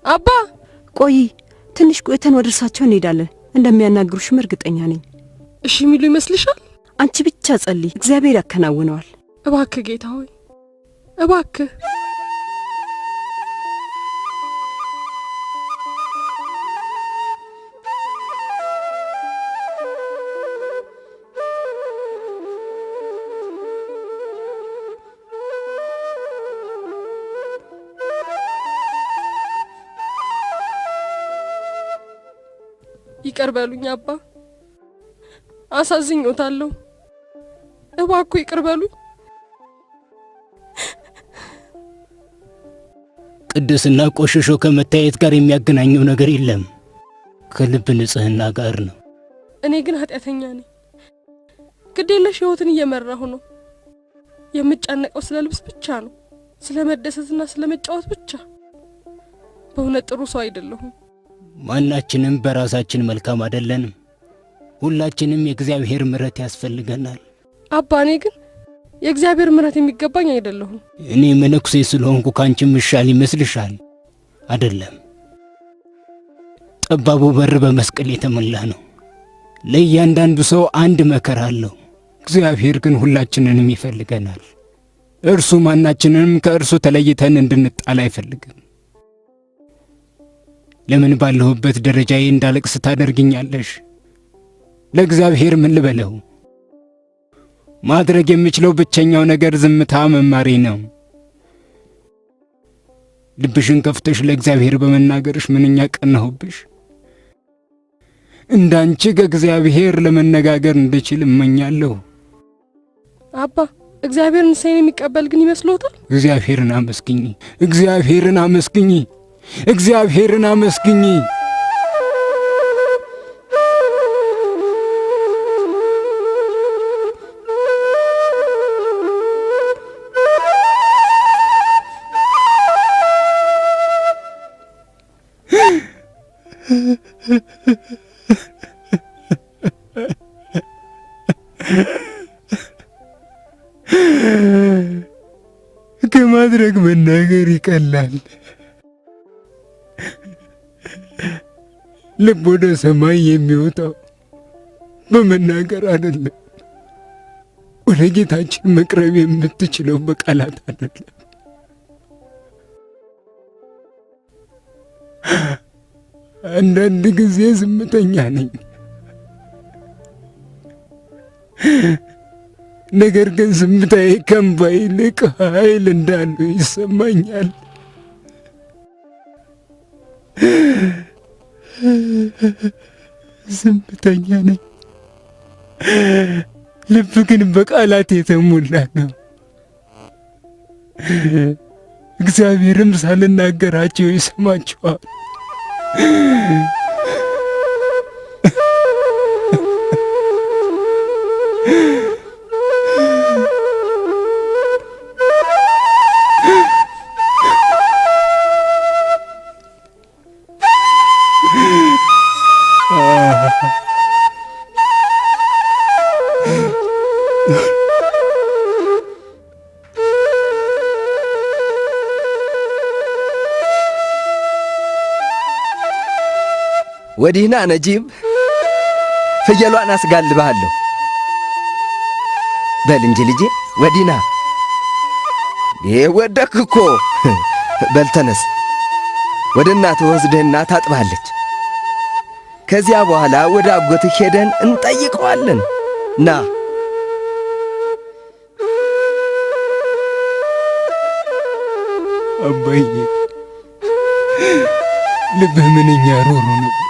[SPEAKER 12] አባ
[SPEAKER 13] ቆይ፣ ትንሽ ቆይተን ወደ እርሳቸው እንሄዳለን። እንደሚያናግሩሽም እርግጠኛ ነኝ።
[SPEAKER 12] እሺ የሚሉ ይመስልሻል?
[SPEAKER 13] አንቺ ብቻ ጸልይ፣ እግዚአብሔር ያከናውነዋል።
[SPEAKER 12] እባክህ ጌታ ሆይ እባክህ። ይቅር በሉኝ አባ፣ አሳዝኞታለሁ። እባክዎ ይቅር በሉኝ።
[SPEAKER 10] ቅድስና ቆሽሾ ከመታየት ጋር የሚያገናኘው ነገር የለም፣ ከልብ ንጽህና ጋር ነው።
[SPEAKER 12] እኔ ግን ኃጢአተኛ ነኝ። ግዴለሽ ህይወትን እየመራሁ ነው። የምጨነቀው ስለ ልብስ ብቻ ነው፣ ስለ መደሰትና ስለ መጫወት ብቻ። በእውነት ጥሩ ሰው አይደለሁም።
[SPEAKER 10] ማናችንም በራሳችን መልካም አይደለንም። ሁላችንም የእግዚአብሔር ምሕረት ያስፈልገናል።
[SPEAKER 12] አባ እኔ ግን የእግዚአብሔር ምሕረት የሚገባኝ አይደለሁም።
[SPEAKER 10] እኔ መነኩሴ ስለሆንኩ ካንቺ ምሻል ይመስልሻል? አይደለም። ጠባቡ በር በመስቀል የተሞላ ነው። ለእያንዳንዱ ሰው አንድ መከራ አለው። እግዚአብሔር ግን ሁላችንንም ይፈልገናል። እርሱ ማናችንንም ከእርሱ ተለይተን እንድንጣል አይፈልግም። ለምን ባለሁበት ደረጃዬ እንዳለቅስ ታደርግኛለሽ? ለእግዚአብሔር ምን ልበለው? ማድረግ የምችለው ብቸኛው ነገር ዝምታ መማሬ ነው። ልብሽን ከፍተሽ ለእግዚአብሔር በመናገርሽ ምንኛ ቀናሁብሽ። እንዳንቺ ከእግዚአብሔር ለመነጋገር እንድችል እመኛለሁ።
[SPEAKER 12] አባ እግዚአብሔር ንስሐዬን የሚቀበል ግን ይመስሎታል?
[SPEAKER 10] እግዚአብሔርን አመስግኚ፣ እግዚአብሔርን አመስግኚ፣ እግዚአብሔርን አመስግኚ። ከማድረግ መናገር ይቀላል። ልብ ወደ ሰማይ የሚወጣው በመናገር አይደለም። ወደ ጌታችን መቅረብ የምትችለው በቃላት አይደለም። አንዳንድ ጊዜ ዝምተኛ ነኝ፣ ነገር ግን ዝምታዬ ከእንባ ይልቅ ኃይል እንዳለው ይሰማኛል። ዝምተኛ ነኝ፣ ልብ ግን በቃላት የተሞላ ነው። እግዚአብሔርም ሳልናገራቸው ይሰማቸዋል።
[SPEAKER 5] ወዲህና ነጂብ፣ ፍየሏን አስጋልብሃለሁ። በል እንጂ ልጄ ወዲህና። ወደክ እኮ። በል ተነስ፣ ወደ እናትህ ወስደህና ታጥባለች። ከዚያ በኋላ ወደ አጎትህ ሄደን እንጠይቀዋለን። ና
[SPEAKER 10] አባዬ፣ ልብህ ምንኛ ሩሩ ነበር።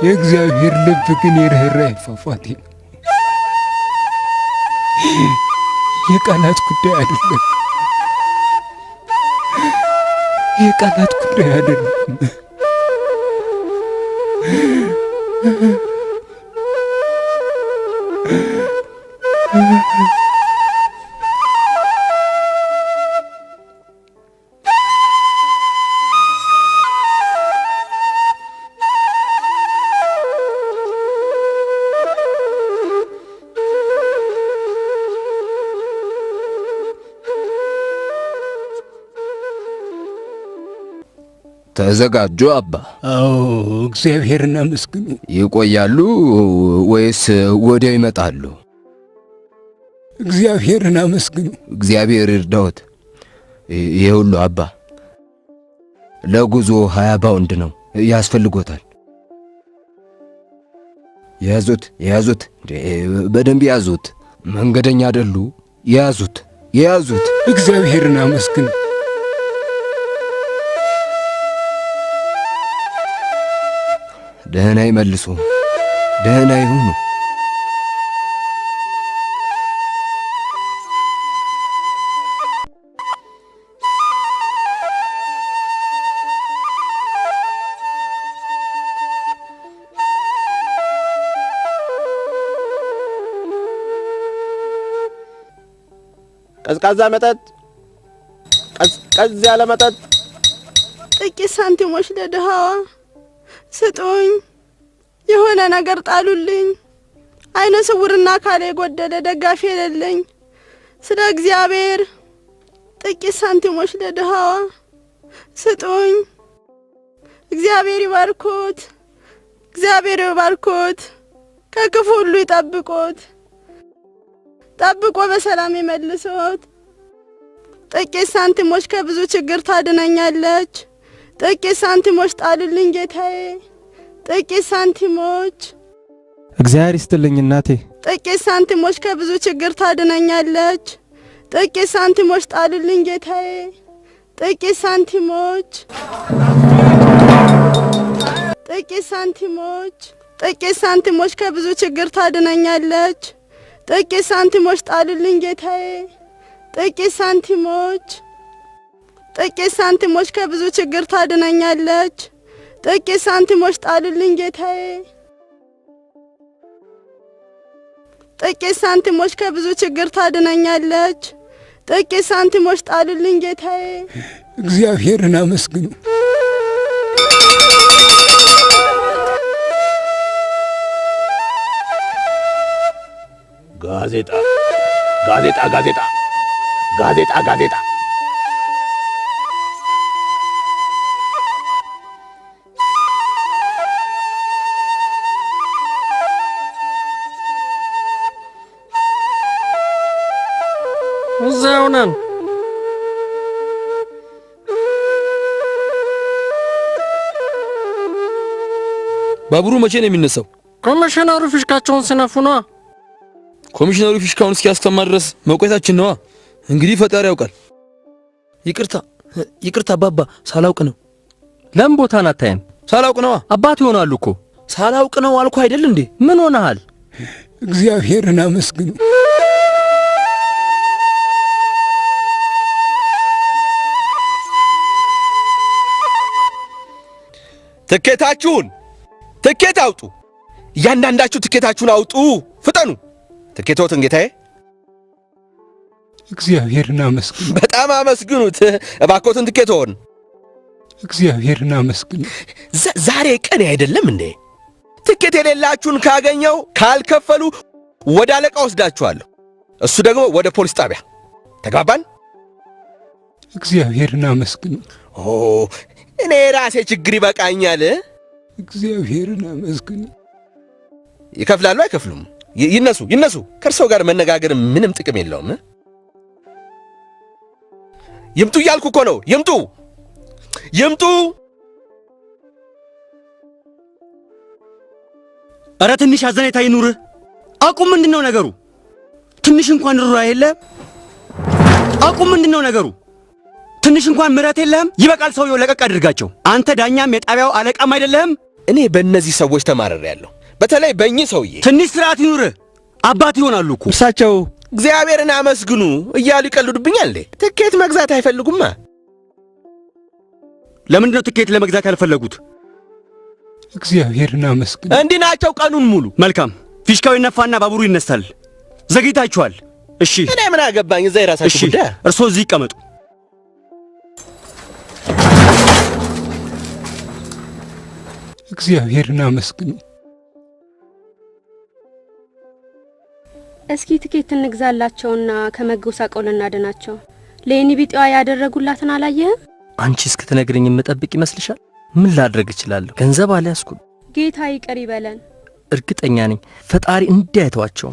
[SPEAKER 10] የእግዚአብሔር ልብ ግን የርኅራኄ ፏፏቴ ነው። የቃላት ጉዳይ አይደለም፣ የቃላት ጉዳይ አይደለም።
[SPEAKER 5] ተዘጋጁ አባ።
[SPEAKER 10] አዎ፣ እግዚአብሔርን አመስግኑ።
[SPEAKER 5] ይቆያሉ ወይስ ወዲያው ይመጣሉ?
[SPEAKER 10] እግዚአብሔርን አመስግኑ።
[SPEAKER 5] እግዚአብሔር ይርዳዎት። ይሄ ሁሉ አባ ለጉዞ 20 ፓውንድ ነው ያስፈልጎታል። ያዙት፣ ያዙት፣ በደንብ ያዙት። መንገደኛ አይደሉ? ያዙት፣ ያዙት።
[SPEAKER 10] እግዚአብሔርን አመስግኑ።
[SPEAKER 5] ደህና ይመልሱ፣ ደህና ይሁኑ።
[SPEAKER 1] ቀዝቃዛ መጠጥ፣ ቀዝቀዝ ያለ መጠጥ።
[SPEAKER 4] ጥቂት ሳንቲሞች ለድሃዋ ስጡኝ። የሆነ ነገር ጣሉልኝ። አይነ ስውርና አካሌ የጎደለ ደጋፊ የሌለኝ ስለ እግዚአብሔር ጥቂት ሳንቲሞች ለድሃዋ ስጡኝ። እግዚአብሔር ይባርኮት፣ እግዚአብሔር ይባርኮት፣ ከክፉ ሁሉ ይጠብቆት፣ ጠብቆ በሰላም ይመልሶት። ጥቂት ሳንቲሞች ከብዙ ችግር ታድነኛለች። ጥቂት ሳንቲሞች ጣሉልኝ ጌታዬ፣ ጥቂት ሳንቲሞች።
[SPEAKER 15] እግዚአብሔር ይስጥልኝ እናቴ።
[SPEAKER 4] ጥቂት ሳንቲሞች ከብዙ ችግር ታድነኛለች። ጥቂት ሳንቲሞች ጣሉልኝ ጌታዬ፣ ጥቂት ሳንቲሞች። ጥቂት ሳንቲሞች፣ ጥቂት ሳንቲሞች ከብዙ ችግር ታድነኛለች። ጥቂት ሳንቲሞች ጣሉልኝ ጌታዬ፣ ጥቂት ሳንቲሞች። ጥቂት ሳንቲሞች ከብዙ ችግር ታድነኛለች። ጥቂት ሳንቲሞች ጣሉልኝ ጌታዬ፣ ጥቂት ሳንቲሞች ከብዙ ችግር ታድነኛለች። ጥቂት ሳንቲሞች ጣሉልኝ ጌታዬ።
[SPEAKER 2] እግዚአብሔርን አመስግኑ።
[SPEAKER 11] ጋዜጣ ጋዜጣ ጋዜጣ ጋዜጣ ጋዜጣ
[SPEAKER 14] እዛው ነን።
[SPEAKER 16] ባቡሩ መቼ ነው የሚነሳው?
[SPEAKER 14] ኮሚሽነሩ ፊሽካቸውን ሲነፉ ነዋ።
[SPEAKER 16] ኮሚሽነሩ ፊሽካውን እስኪያስተማ ድረስ መቆየታችን ነዋ። እንግዲህ ፈጣሪ ያውቃል።
[SPEAKER 9] ይቅርታ አባባ፣ ሳላውቅ ነው።
[SPEAKER 14] ለምን ቦታን አታይም?
[SPEAKER 16] ሳላውቅ ነዋ።
[SPEAKER 14] አባት ይሆናሉ እኮ።
[SPEAKER 9] ሳላውቅ ነው አልኩ አይደል እንዴ?
[SPEAKER 14] ምን ሆነሃል?
[SPEAKER 2] እግዚአብሔርን አመስግኑ።
[SPEAKER 1] ትኬት አውጡ። እያንዳንዳችሁ ትኬታችሁን አውጡ። ፍጠኑ። ትኬቶትን ጌታዬ።
[SPEAKER 2] እግዚአብሔርን አመስግኑ።
[SPEAKER 1] በጣም አመስግኑት እባክዎትን። ትኬቶን
[SPEAKER 2] እግዚአብሔርን አመስግኑ።
[SPEAKER 1] ዛሬ ቀን አይደለም እንዴ? ትኬት የሌላችሁን ካገኘው ካልከፈሉ ወደ አለቃ ወስዳችኋለሁ። እሱ ደግሞ ወደ ፖሊስ ጣቢያ። ተግባባን?
[SPEAKER 2] እግዚአብሔርን አመስግኑ።
[SPEAKER 1] እኔ ራሴ ችግር ይበቃኛል።
[SPEAKER 2] እግዚአብሔርን አመስግኑ።
[SPEAKER 1] ይከፍላሉ አይከፍሉም? ይነሱ። ከእርሰው ጋር መነጋገር ምንም ጥቅም የለውም። ይምጡ እያልኩ እኮ ነው። ይምጡ።
[SPEAKER 6] ኧረ ትንሽ አዘኔታ ይኑር። አቁም። ምንድነው ነገሩ? ትንሽ እንኳን ሩራ የለም። አቁም። ምንድነው ነገሩ? ትንሽ እንኳን ምሕረት የለህም? ይበቃል። ሰውየው ለቀቅ አድርጋቸው። አንተ ዳኛም የጣቢያው አለቃም አይደለህም።
[SPEAKER 1] እኔ በእነዚህ ሰዎች ተማረሬያለሁ። በተለይ በእኚህ ሰውዬ።
[SPEAKER 6] ትንሽ ስርዓት ይኑር። አባት ይሆናሉ እኮ
[SPEAKER 1] እርሳቸው። እግዚአብሔርን አመስግኑ እያሉ ይቀልዱብኛል እንዴ? ትኬት መግዛት አይፈልጉማ።
[SPEAKER 6] ለምንድነው ትኬት ለመግዛት ያልፈለጉት?
[SPEAKER 2] እግዚአብሔርን አመስግኑ።
[SPEAKER 1] እንዲህ ናቸው ቀኑን ሙሉ።
[SPEAKER 6] መልካም። ፊሽካው ይነፋና ባቡሩ ይነሳል። ዘግይታችኋል። እሺ፣
[SPEAKER 1] እኔ ምን አገባኝ? እዛ የራሳችሁ ጉዳይ።
[SPEAKER 6] እርሶ እዚህ ይቀመጡ።
[SPEAKER 2] እግዚአብሔርን አመስግኑ።
[SPEAKER 17] እስኪ ትኬት እንግዛላቸውና ከመጎሳቆል እናድናቸው። ለኔ ቢጤዋ ያደረጉላትን አላየህም?
[SPEAKER 14] አንቺ እስክትነግሪኝ የምጠብቅ ይመስልሻል? ምን ላድርግ እችላለሁ? ገንዘብ አልያዝኩም።
[SPEAKER 17] ጌታ ይቅር ይበለን።
[SPEAKER 14] እርግጠኛ ነኝ ፈጣሪ እንዲያይተዋቸው።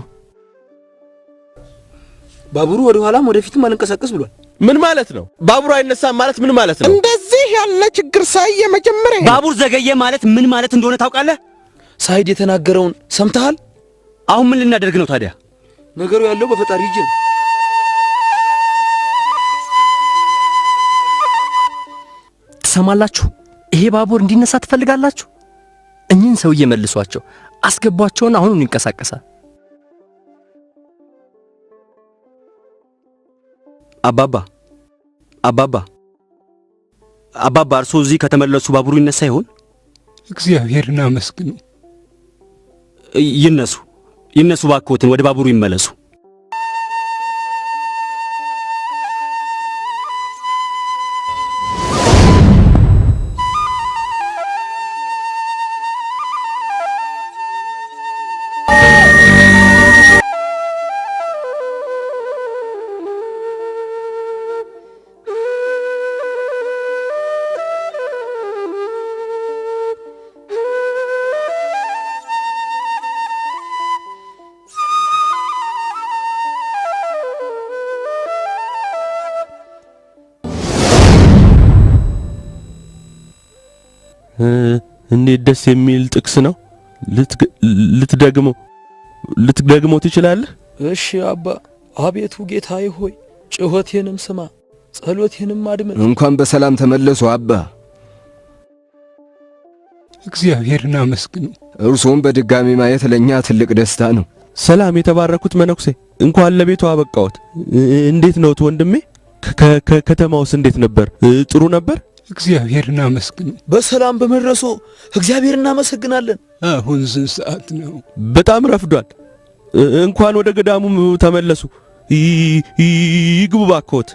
[SPEAKER 9] ባቡሩ ወደ ኋላም ወደፊትም አልንቀሳቀስ ብሏል።
[SPEAKER 1] ምን ማለት ነው? ባቡሩ አይነሳም ማለት ምን ማለት ነው? እንደዚህ ያለ ችግር ሳይ የመጀመሪያ
[SPEAKER 6] ባቡር ዘገየ ማለት ምን ማለት እንደሆነ ታውቃለህ?
[SPEAKER 16] ሳይድ የተናገረውን ሰምተሃል?
[SPEAKER 6] አሁን ምን ልናደርግ ነው ታዲያ?
[SPEAKER 16] ነገሩ ያለው በፈጣሪ እጅ ነው።
[SPEAKER 14] ትሰማላችሁ? ይሄ ባቡር እንዲነሳ ትፈልጋላችሁ? እኚህን ሰውዬ መልሷቸው፣ አስገቧቸውና አሁኑን ይንቀሳቀሳል።
[SPEAKER 6] አባባ እርሶ እዚህ ከተመለሱ ባቡሩ ይነሳ ይሆን?
[SPEAKER 2] እግዚአብሔርን አመስግኑ።
[SPEAKER 6] ይነሱ ባክዎትን፣ ወደ ባቡሩ ይመለሱ።
[SPEAKER 1] እንዴት ደስ የሚል ጥቅስ ነው። ልትደግመው ትችላለህ?
[SPEAKER 16] እሺ አባ። አቤቱ ጌታዬ ሆይ ጩኸቴንም ስማ፣ ጸሎቴንም አድምጥ።
[SPEAKER 5] እንኳን በሰላም ተመለሱ አባ።
[SPEAKER 18] እግዚአብሔርን አመስግኑ።
[SPEAKER 5] እርሶም በድጋሚ ማየት ለኛ ትልቅ ደስታ ነው።
[SPEAKER 1] ሰላም የተባረኩት መነኩሴ፣ እንኳን ለቤቱ አበቃዎት። እንዴት ነዎት ወንድሜ? ከተማውስ እንዴት ነበር? ጥሩ ነበር?
[SPEAKER 18] እግዚአብሔርን አመስግኑ።
[SPEAKER 16] በሰላም በመድረሶ እግዚአብሔር እናመሰግናለን።
[SPEAKER 18] አሁን ስንት ሰዓት ነው?
[SPEAKER 1] በጣም ረፍዷል። እንኳን ወደ ገዳሙ ተመለሱ። ይግቡ ባክዎት።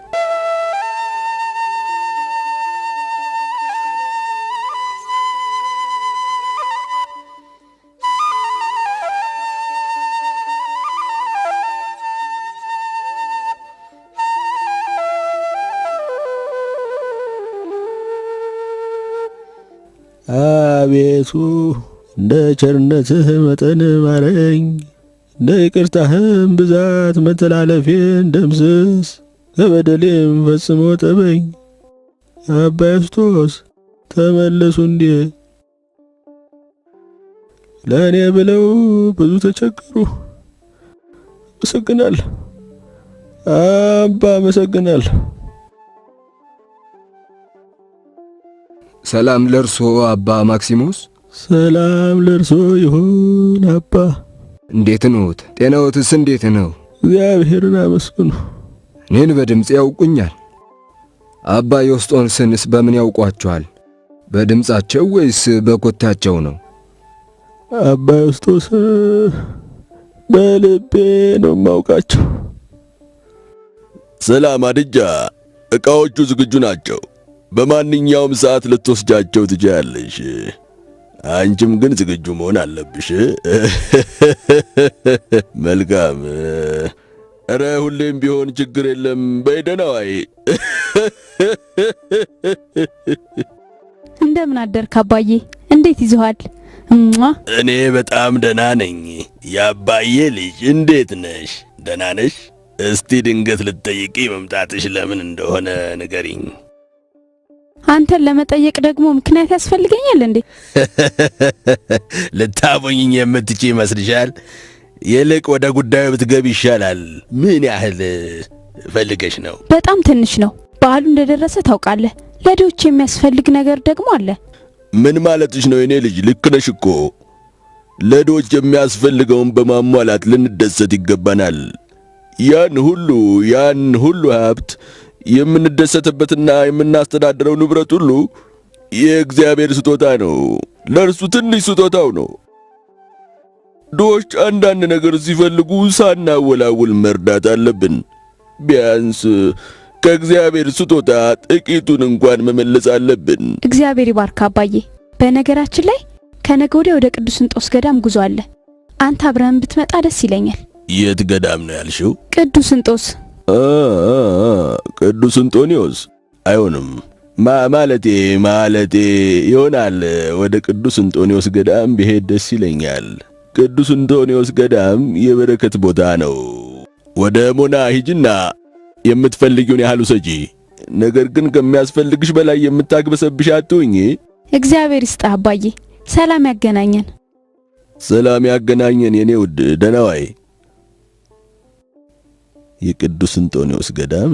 [SPEAKER 1] አቤቱ እንደ ቸርነትህ መጠን ማረኝ፣ እንደ ይቅርታህም ብዛት መተላለፌን ደምስስ፣ ከበደሌም ፈጽሞ ጠበኝ። አባ ዮስጦስ ተመለሱ እንዴ? ለእኔ ብለው ብዙ ተቸገሩ። አመሰግናለሁ አባ፣ አመሰግናለሁ።
[SPEAKER 5] ሰላም ለርሶ አባ ማክሲሞስ።
[SPEAKER 1] ሰላም ለርሶ ይሁን አባ።
[SPEAKER 5] እንዴት ነዎት? ጤናዎትስ እንዴት ነው?
[SPEAKER 1] እግዚአብሔርን አመስግኑ።
[SPEAKER 5] እኔን በድምፅ ያውቁኛል። አባ ዮስጦስንስ በምን ያውቋቸዋል? በድምፃቸው ወይስ በኮታቸው ነው?
[SPEAKER 1] አባ ዮስጦስ በልቤ ነው ማውቃቸው።
[SPEAKER 19] ሰላም አድጃ፣ ዕቃዎቹ ዝግጁ ናቸው። በማንኛውም ሰዓት ልትወስጃቸው ትችያለሽ። አንቺም ግን ዝግጁ መሆን አለብሽ። መልካም። ኧረ ሁሌም ቢሆን ችግር የለም። በይደና ዋይ።
[SPEAKER 20] እንደምን አደርክ አባዬ? እንዴት ይዘዋል?
[SPEAKER 19] እኔ በጣም ደህና ነኝ። የአባዬ ልጅ እንዴት ነሽ? ደህና ነሽ? እስቲ ድንገት ልትጠይቂ መምጣትሽ ለምን እንደሆነ ንገሪኝ።
[SPEAKER 20] አንተን ለመጠየቅ ደግሞ ምክንያት ያስፈልገኛል እንዴ?
[SPEAKER 19] ልታቦኝኝ የምትችይ ይመስልሻል? ይልቅ ወደ ጉዳዩ ብትገቢ ይሻላል። ምን ያህል ፈልገሽ ነው?
[SPEAKER 20] በጣም ትንሽ ነው። በዓሉ እንደደረሰ ታውቃለህ። ለድሆች የሚያስፈልግ ነገር ደግሞ አለ።
[SPEAKER 19] ምን ማለትሽ ነው የኔ ልጅ? ልክ ነሽ እኮ። ለድሆች የሚያስፈልገውን በማሟላት ልንደሰት ይገባናል። ያን ሁሉ ሀብት የምንደሰትበትና የምናስተዳድረው ንብረት ሁሉ የእግዚአብሔር ስጦታ ነው። ለእርሱ ትንሽ ስጦታው ነው። ድሆች አንዳንድ ነገር ሲፈልጉ ሳናወላውል መርዳት አለብን። ቢያንስ ከእግዚአብሔር ስጦታ ጥቂቱን እንኳን መመለስ አለብን።
[SPEAKER 20] እግዚአብሔር ይባርክ አባዬ። በነገራችን ላይ ከነገ ወዲያ ወደ ቅዱስ እንጦስ ገዳም ጉዞ አለ። አንተ አብረን ብትመጣ ደስ ይለኛል።
[SPEAKER 19] የት ገዳም ነው ያልሽው?
[SPEAKER 20] ቅዱስ እንጦስ።
[SPEAKER 19] ቅዱስ እንጦንዮስ አይሆንም። ማለቴ ይሆናል። ወደ ቅዱስ እንጦንዮስ ገዳም ብሄድ ደስ ይለኛል። ቅዱስ እንጦንዮስ ገዳም የበረከት ቦታ ነው። ወደ ሞና ሂጂና የምትፈልጊውን ያህል ውሰጂ። ነገር ግን ከሚያስፈልግሽ በላይ የምታግበሰብሽ አትሁኚ።
[SPEAKER 20] እግዚአብሔር ይስጥህ አባዬ። ሰላም ያገናኘን።
[SPEAKER 19] ሰላም ያገናኘን የኔ ውድ። ደህና ዋይ። የቅዱስ እንጦንዮስ ገዳም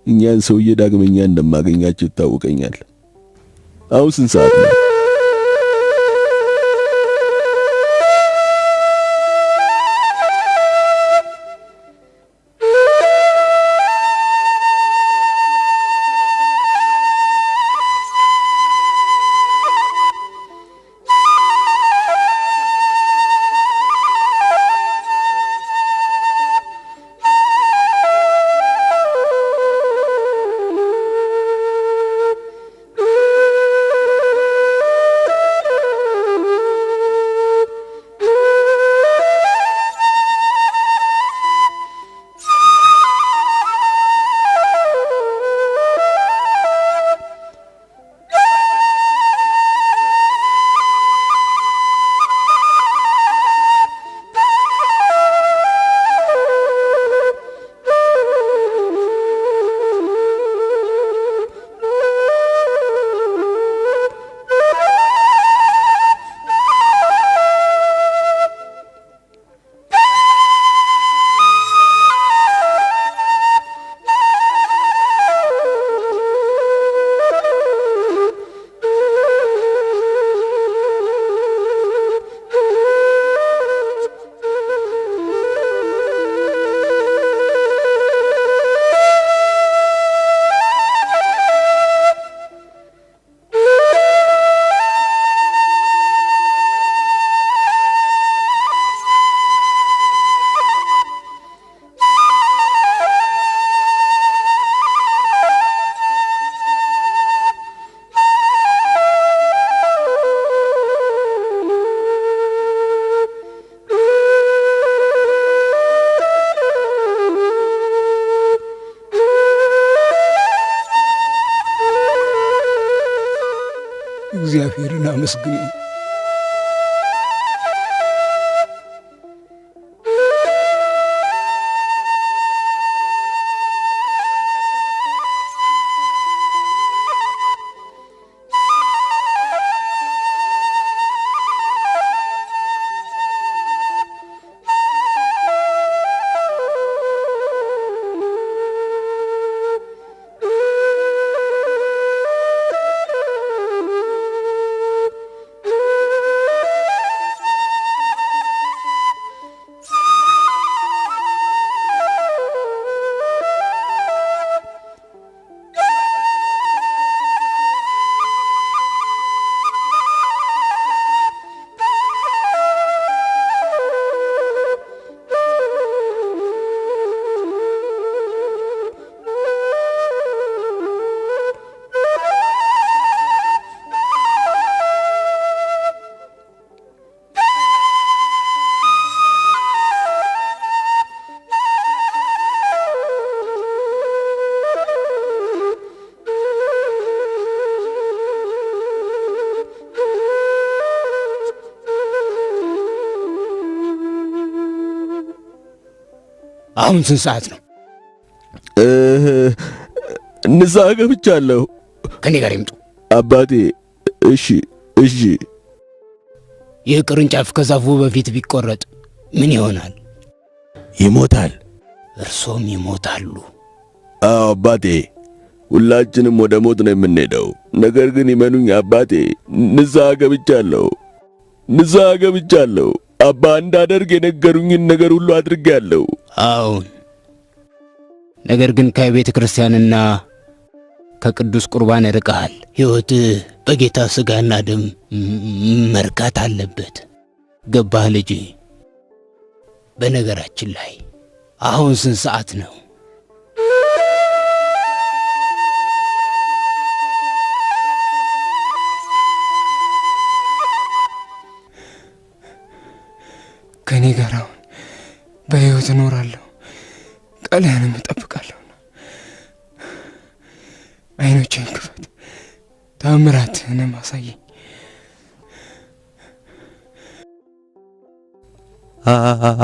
[SPEAKER 19] እኛን ሰውዬ ዳግመኛ እንደማገኛቸው ይታወቀኛል። አሁን ስንት ሰዓት ነው?
[SPEAKER 18] አመስግኑ።
[SPEAKER 10] አሁን ስንት ሰዓት ነው?
[SPEAKER 19] ንስሐ ገብቻለሁ።
[SPEAKER 10] ከኔ ጋር ይምጡ
[SPEAKER 19] አባቴ። እሺ እሺ።
[SPEAKER 10] ይህ ቅርንጫፍ ከዛፉ በፊት ቢቆረጥ ምን ይሆናል?
[SPEAKER 19] ይሞታል።
[SPEAKER 10] እርሶም ይሞታሉ።
[SPEAKER 19] አዎ አባቴ፣ ሁላችንም ወደ ሞት ነው የምንሄደው። ነገር ግን ይመኑኝ አባቴ፣ ንስሐ ገብቻለሁ። ንስሐ ገብቻለሁ። አባ እንዳደርግ የነገሩኝን ነገር ሁሉ አድርጌያለሁ።
[SPEAKER 10] አዎን፣ ነገር ግን ከቤተ ክርስቲያንና ከቅዱስ ቁርባን ርቀሃል። ሕይወትህ በጌታ ሥጋና ደም መርካት አለበት። ገባህ ልጄ? በነገራችን ላይ አሁን ስንት ሰዓት ነው?
[SPEAKER 3] ከኔ ጋር አሁን በሕይወት እኖራለሁ፣ ቃልህንም እጠብቃለሁ። ዓይኖቼን ክፈት፣ ተአምራትህንም አሳየኝ።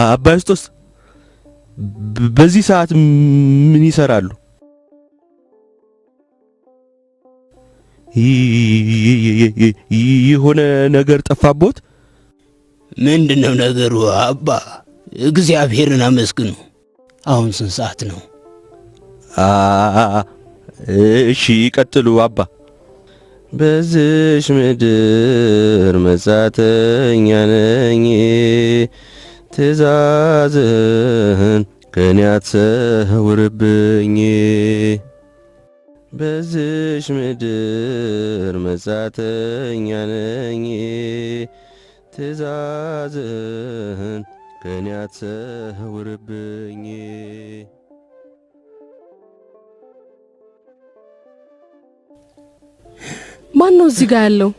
[SPEAKER 1] አባ ዮስጦስ በዚህ ሰዓት ምን ይሰራሉ? የሆነ ነገር ጠፋቦት?
[SPEAKER 10] ምንድነው ነገሩ አባ? እግዚአብሔርን አመስግኑ። አሁን ስንት ሰዓት ነው?
[SPEAKER 1] እሺ ይቀጥሉ አባ። በዚሽ ምድር መጻተኛ ነኝ፣ ትእዛዝህን ከኔ አትሰውርብኝ። በዚሽ ምድር መጻተኛ ነኝ፣ ትእዛዝህን ከኔ አትሰውርብኝ።
[SPEAKER 12] ማን ነው እዚህ ጋር ያለው?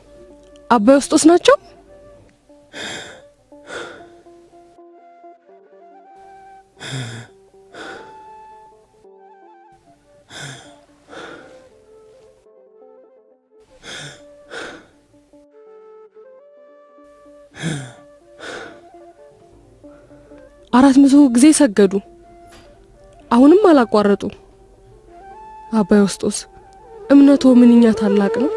[SPEAKER 12] አባ ዮስጦስ ናቸው? አራት መቶ ጊዜ ሰገዱ፣ አሁንም አላቋረጡ። አባ ዮስጦስ እምነቶ ምንኛ ታላቅ ነው!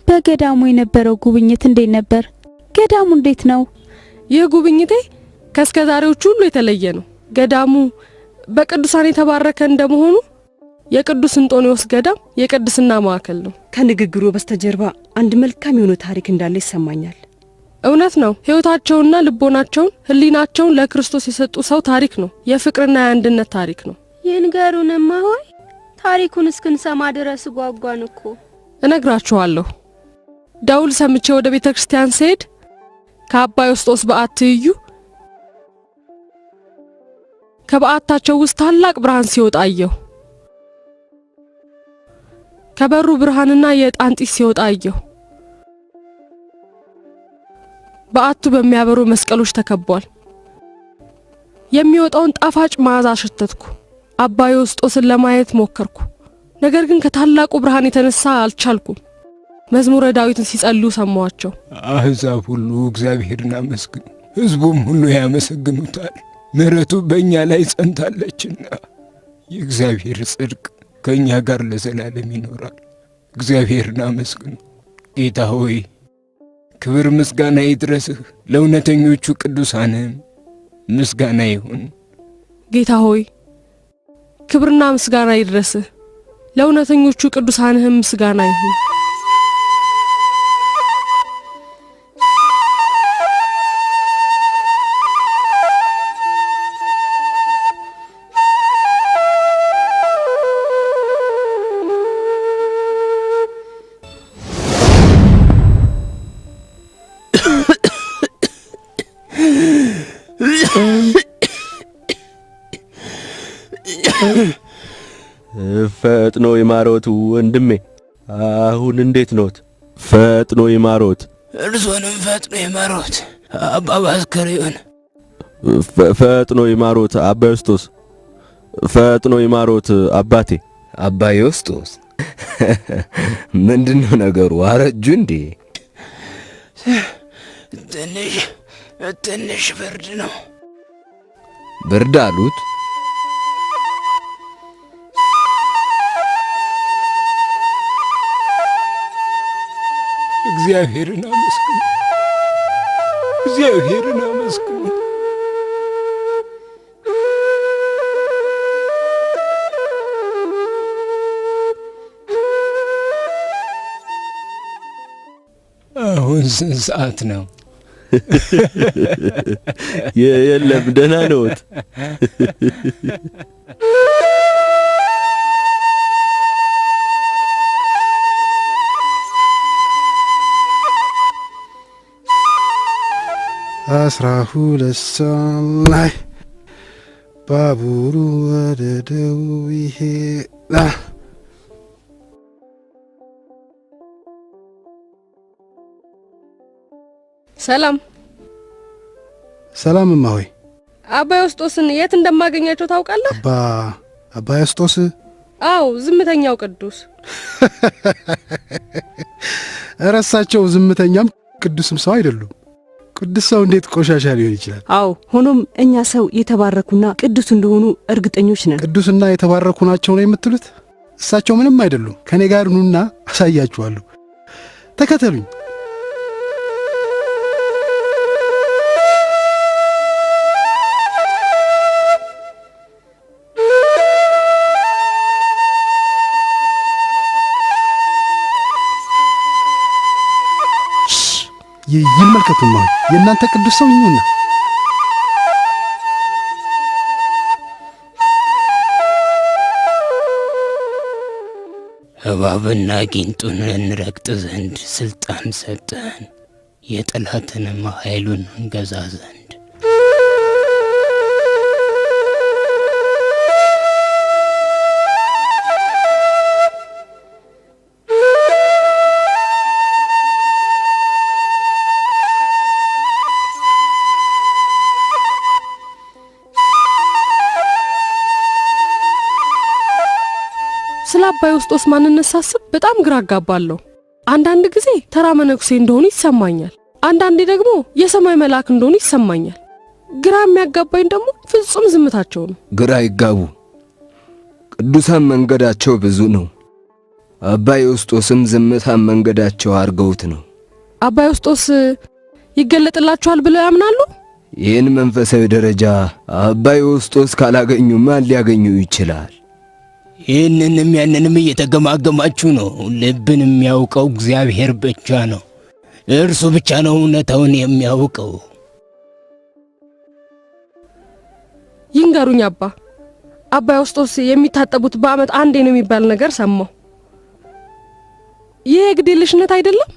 [SPEAKER 20] በገዳሙ የነበረው ጉብኝት እንዴት ነበር? ገዳሙ እንዴት ነው?
[SPEAKER 12] ይህ ጉብኝቴ ከስከዛሬዎቹ ሁሉ የተለየ ነው። ገዳሙ በቅዱሳን የተባረከ እንደመሆኑ የቅዱስ እንጦንዮስ ገዳም የቅድስና ማዕከል ነው።
[SPEAKER 13] ከንግግሩ በስተጀርባ አንድ መልካም የሆነ ታሪክ እንዳለ ይሰማኛል።
[SPEAKER 12] እውነት ነው። ሕይወታቸውና ልቦናቸውን ህሊናቸውን ለክርስቶስ የሰጡ ሰው ታሪክ ነው። የፍቅርና የአንድነት ታሪክ ነው።
[SPEAKER 17] ይንገሩንማ ሆይ ታሪኩን እስክንሰማ ድረስ ጓጓን እኮ።
[SPEAKER 12] እነግራችኋለሁ። ደውል ሰምቼ ወደ ቤተ ክርስቲያን ስሄድ ከአባ ዮስጦስ በዓት ትይዩ ከበዓታቸው ውስጥ ታላቅ ብርሃን ሲወጣ አየሁ። ከበሩ ብርሃንና የዕጣን ጢስ ሲወጣ አየሁ። በዓቱ በሚያበሩ መስቀሎች ተከቧል። የሚወጣውን ጣፋጭ መዓዛ አሸተትኩ። አባ ዮስጦስን ለማየት ሞከርኩ። ነገር ግን ከታላቁ ብርሃን የተነሳ አልቻልኩም። መዝሙረ ዳዊትን ሲጸልዩ ሰማዋቸው።
[SPEAKER 18] አሕዛብ ሁሉ እግዚአብሔርን አመስግኑ፣ ሕዝቡም ሁሉ ያመሰግኑታል። ምሕረቱ በእኛ ላይ ጸንታለችና የእግዚአብሔር ጽድቅ ከእኛ ጋር ለዘላለም ይኖራል። እግዚአብሔርን አመስግኑ። ጌታ ሆይ ክብር ምስጋና ይድረስህ፣ ለእውነተኞቹ ቅዱሳንም ምስጋና ይሁን።
[SPEAKER 12] ጌታ ሆይ ክብርና ምስጋና ይድረስህ፣ ለእውነተኞቹ ቅዱሳንህም ምስጋና ይሁን።
[SPEAKER 1] ፈጥኖ ይማሮት ወንድሜ፣ አሁን እንዴት ኖት? ፈጥኖ ይማሮት።
[SPEAKER 10] እርሶንም ፈጥኖ ይማሮት አባ ባስከሬውን።
[SPEAKER 1] ፈጥኖ ይማሮት አባ ዮስጦስ። ፈጥኖ ይማሮት አባቴ።
[SPEAKER 5] አባ ዮስጦስ ምንድነው ነገሩ? አረጁ እንዴ?
[SPEAKER 10] ትንሽ ብርድ ነው።
[SPEAKER 5] ብርድ አሉት?
[SPEAKER 18] እግዚአብሔርን አመስግኑ፣ እግዚአብሔርን አመስግኑ። አሁን ስንት ሰዓት ነው?
[SPEAKER 1] የለም ደህና ነዎት?
[SPEAKER 2] አስራ ሁለት ሰዓት ላይ ባቡሩ ወደ ደቡብ ይሄዳል።
[SPEAKER 12] ሰላም
[SPEAKER 2] ሰላም እማሆይ።
[SPEAKER 12] አባ ዮስጦስን የት እንደማገኛቸው ታውቃለህ?
[SPEAKER 2] አባ ዮስጦስ?
[SPEAKER 12] አዎ፣ ዝምተኛው ቅዱስ።
[SPEAKER 2] እረሳቸው ዝምተኛም ቅዱስም ሰው አይደሉም። ቅዱስ ሰው እንዴት ቆሻሻ ሊሆን ይችላል?
[SPEAKER 13] አዎ፣ ሆኖም እኛ ሰው የተባረኩና ቅዱስ እንደሆኑ እርግጠኞች ነን።
[SPEAKER 2] ቅዱስና የተባረኩ ናቸው ነው የምትሉት? እሳቸው ምንም አይደሉም። ከኔ ጋር ኑና አሳያችኋለሁ። ተከተሉኝ። ይመልከቱማ፣ የእናንተ ቅዱስ ሰው ይሁንና
[SPEAKER 10] እባብና ጊንጡን እንረግጥ ዘንድ ስልጣን ሰጠን፣ የጠላትንም ኃይሉን እንገዛ ዘንድ።
[SPEAKER 12] ስለ አባ ዮስጦስ ማንነት ሳስብ በጣም ግራ አጋባለሁ። አንዳንድ ጊዜ ተራ መነኩሴ እንደሆኑ ይሰማኛል፣ አንዳንዴ ደግሞ የሰማይ መልአክ እንደሆኑ ይሰማኛል። ግራ የሚያጋባኝ ደግሞ ፍጹም ዝምታቸው ነው።
[SPEAKER 5] ግራ ይጋቡ። ቅዱሳን መንገዳቸው ብዙ ነው። አባ ዮስጦስም ዝምታን መንገዳቸው አድርገውት ነው።
[SPEAKER 12] አባ ዮስጦስ ይገለጥላቸዋል ብለው ያምናሉ?
[SPEAKER 5] ይህን መንፈሳዊ ደረጃ አባ ዮስጦስ ካላገኙ ማን ሊያገኙ ይችላል?
[SPEAKER 10] ይህንንም ያንንም እየተገማገማችሁ ነው። ልብን የሚያውቀው እግዚአብሔር ብቻ ነው። እርሱ ብቻ ነው እውነታውን የሚያውቀው።
[SPEAKER 12] ይንገሩኝ አባ ዮስጦስ የሚታጠቡት በዓመት አንዴ ነው የሚባል ነገር ሰማሁ። ይህ ግዴለሽነት አይደለም?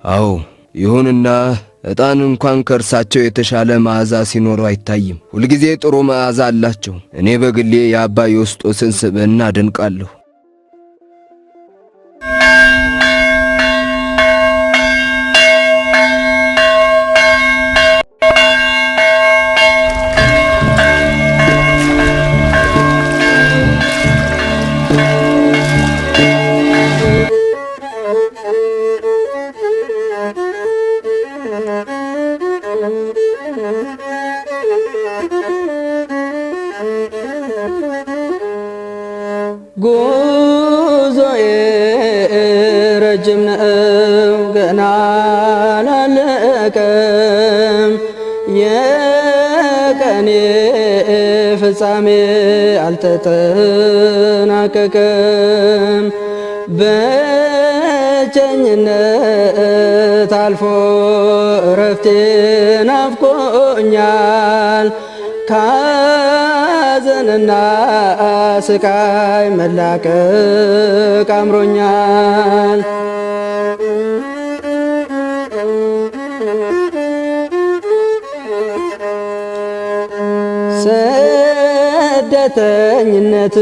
[SPEAKER 5] አዎ ይሁንና ዕጣን እንኳን ከእርሳቸው የተሻለ መዓዛ ሲኖረው አይታይም። ሁልጊዜ ጥሩ መዓዛ አላቸው። እኔ በግሌ የአባ ዮስጦስን ስብዕና አደንቃለሁ።
[SPEAKER 8] ጉዞዬ ረጅም ነው ገና አላለቀም፣ የቀኔ ፍጻሜ አልተጠናቀቀም። በቸኝነት አልፎ እረፍቴ ናፍቆኛል፣ ካዘንና ስቃይ መላቀቅ አምሮኛል። ስደተኝነት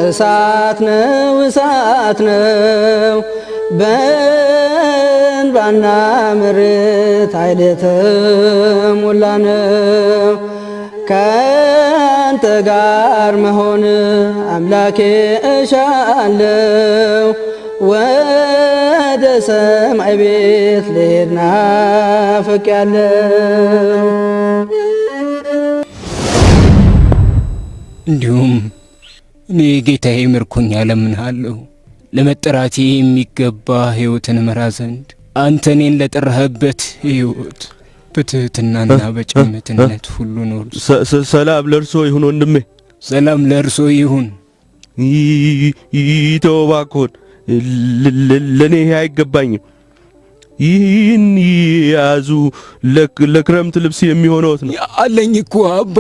[SPEAKER 8] እሳት ነው እሳት ነው፣ በእንባና ምሬት ኃይል የተሞላ ነው። ካንተ ጋር መሆን አምላኬ እሻለው፣ ወደ ሰማይ ቤት ልሄድ ናፍቄያለሁ።
[SPEAKER 18] እንዲሁም እኔ ጌታዬ ምርኮኛ እለምንሃለሁ፣ ለመጠራቴ የሚገባ ሕይወትን እመራ ዘንድ አንተ እኔን ለጠራህበት ሕይወት በትህትናና በጭምትነት ሁሉ ኖር።
[SPEAKER 1] ሰላም ለእርሶ ይሁን ወንድሜ።
[SPEAKER 18] ሰላም ለእርሶ ይሁን።
[SPEAKER 1] ይተው እባክዎን፣ ለእኔ ይሄ አይገባኝም። ይህን ያዙ፣ ለክረምት ልብስ የሚሆነዎት ነው።
[SPEAKER 18] አለኝ እኮ አባ።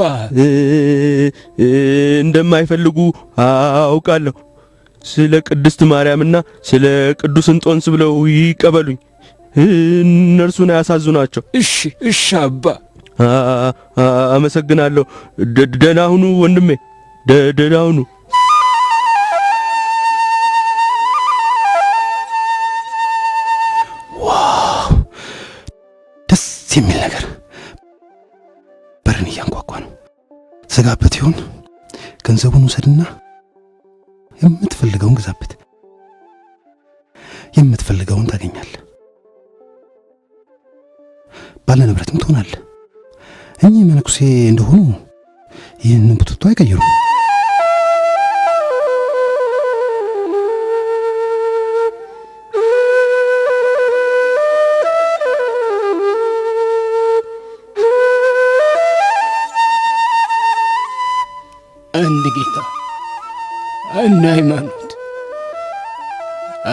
[SPEAKER 1] እንደማይፈልጉ አውቃለሁ። ስለ ቅድስት ማርያምና ስለ ቅዱስ እንጦንስ ብለው ይቀበሉኝ። እነርሱን አያሳዝኗቸው።
[SPEAKER 18] እሺ እሺ አባ።
[SPEAKER 1] አመሰግናለሁ። ደህና ሁኑ ወንድሜ፣ ደህና ሁኑ።
[SPEAKER 2] ዋው ደስ የሚል ነገር! በርን እያንኳኳ ነው። ዘጋበት ይሆን? ገንዘቡን ውሰድና የምትፈልገውን ግዛበት። የምትፈልገውን ታገኛለህ። ባለ ንብረትም ትሆናለህ። እኚህ መነኩሴ እንደሆኑ ይህንን ቡትቶ አይቀይሩም።
[SPEAKER 18] አንድ ጌታ፣ አንድ ሃይማኖት፣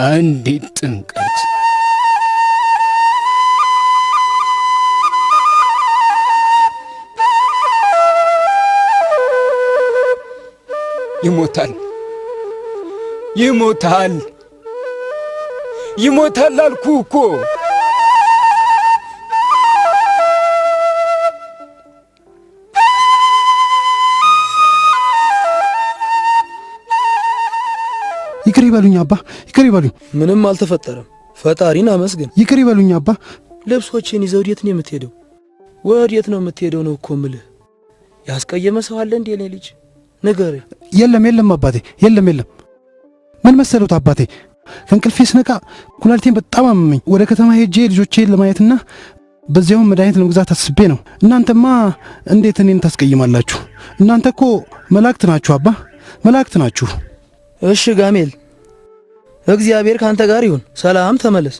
[SPEAKER 18] አንዲት ጥምቀት። ይሞታል ይሞታል ይሞታል አልኩ እኮ።
[SPEAKER 2] ይቅር ይበሉኝ አባ፣ ይቅር ይበሉኝ።
[SPEAKER 9] ምንም አልተፈጠረም። ፈጣሪን አመስግን።
[SPEAKER 2] ይቅር ይበሉኝ አባ።
[SPEAKER 9] ልብሶችን ይዘህ ወዴት ነው የምትሄደው? ወዴት ነው የምትሄደው ነው እኮ ምልህ። ያስቀየመ ሰው አለ እንዴ? እኔ ልጅ ንገረኝ።
[SPEAKER 2] የለም የለም አባቴ፣ የለም የለም። ምን መሰሉት አባቴ፣ ከእንቅልፌ ስነቃ ኩላሊቴን በጣም አመመኝ። ወደ ከተማ ሄጄ ልጆቼን ለማየትና በዚያውም መድኃኒት ለመግዛት አስቤ ነው። እናንተማ እንዴት እኔን ታስቀይማላችሁ? እናንተ እኮ መላእክት ናችሁ አባ፣ መላእክት ናችሁ።
[SPEAKER 9] እሺ ጋሜል፣ እግዚአብሔር ካንተ ጋር ይሁን። ሰላም ተመለስ።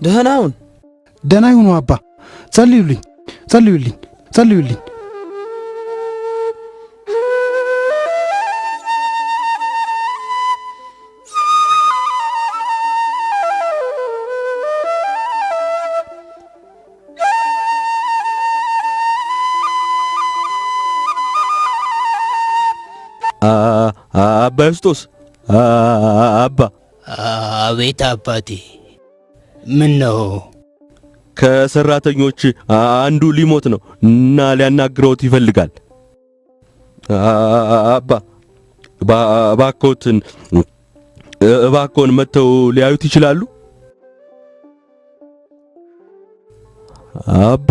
[SPEAKER 9] ደህና ሁን።
[SPEAKER 2] ደህና ይሁኑ አባ። ጸልዩልኝ፣ ጸልዩልኝ፣ ጸልዩልኝ።
[SPEAKER 1] አባ ዮስጦስ፣ አባ።
[SPEAKER 10] አቤት አባቴ። ምን ነው?
[SPEAKER 1] ከሰራተኞች አንዱ ሊሞት ነው እና ሊያናግረውት ይፈልጋል። አባ እባክዎን መጥተው ሊያዩት ይችላሉ? አባ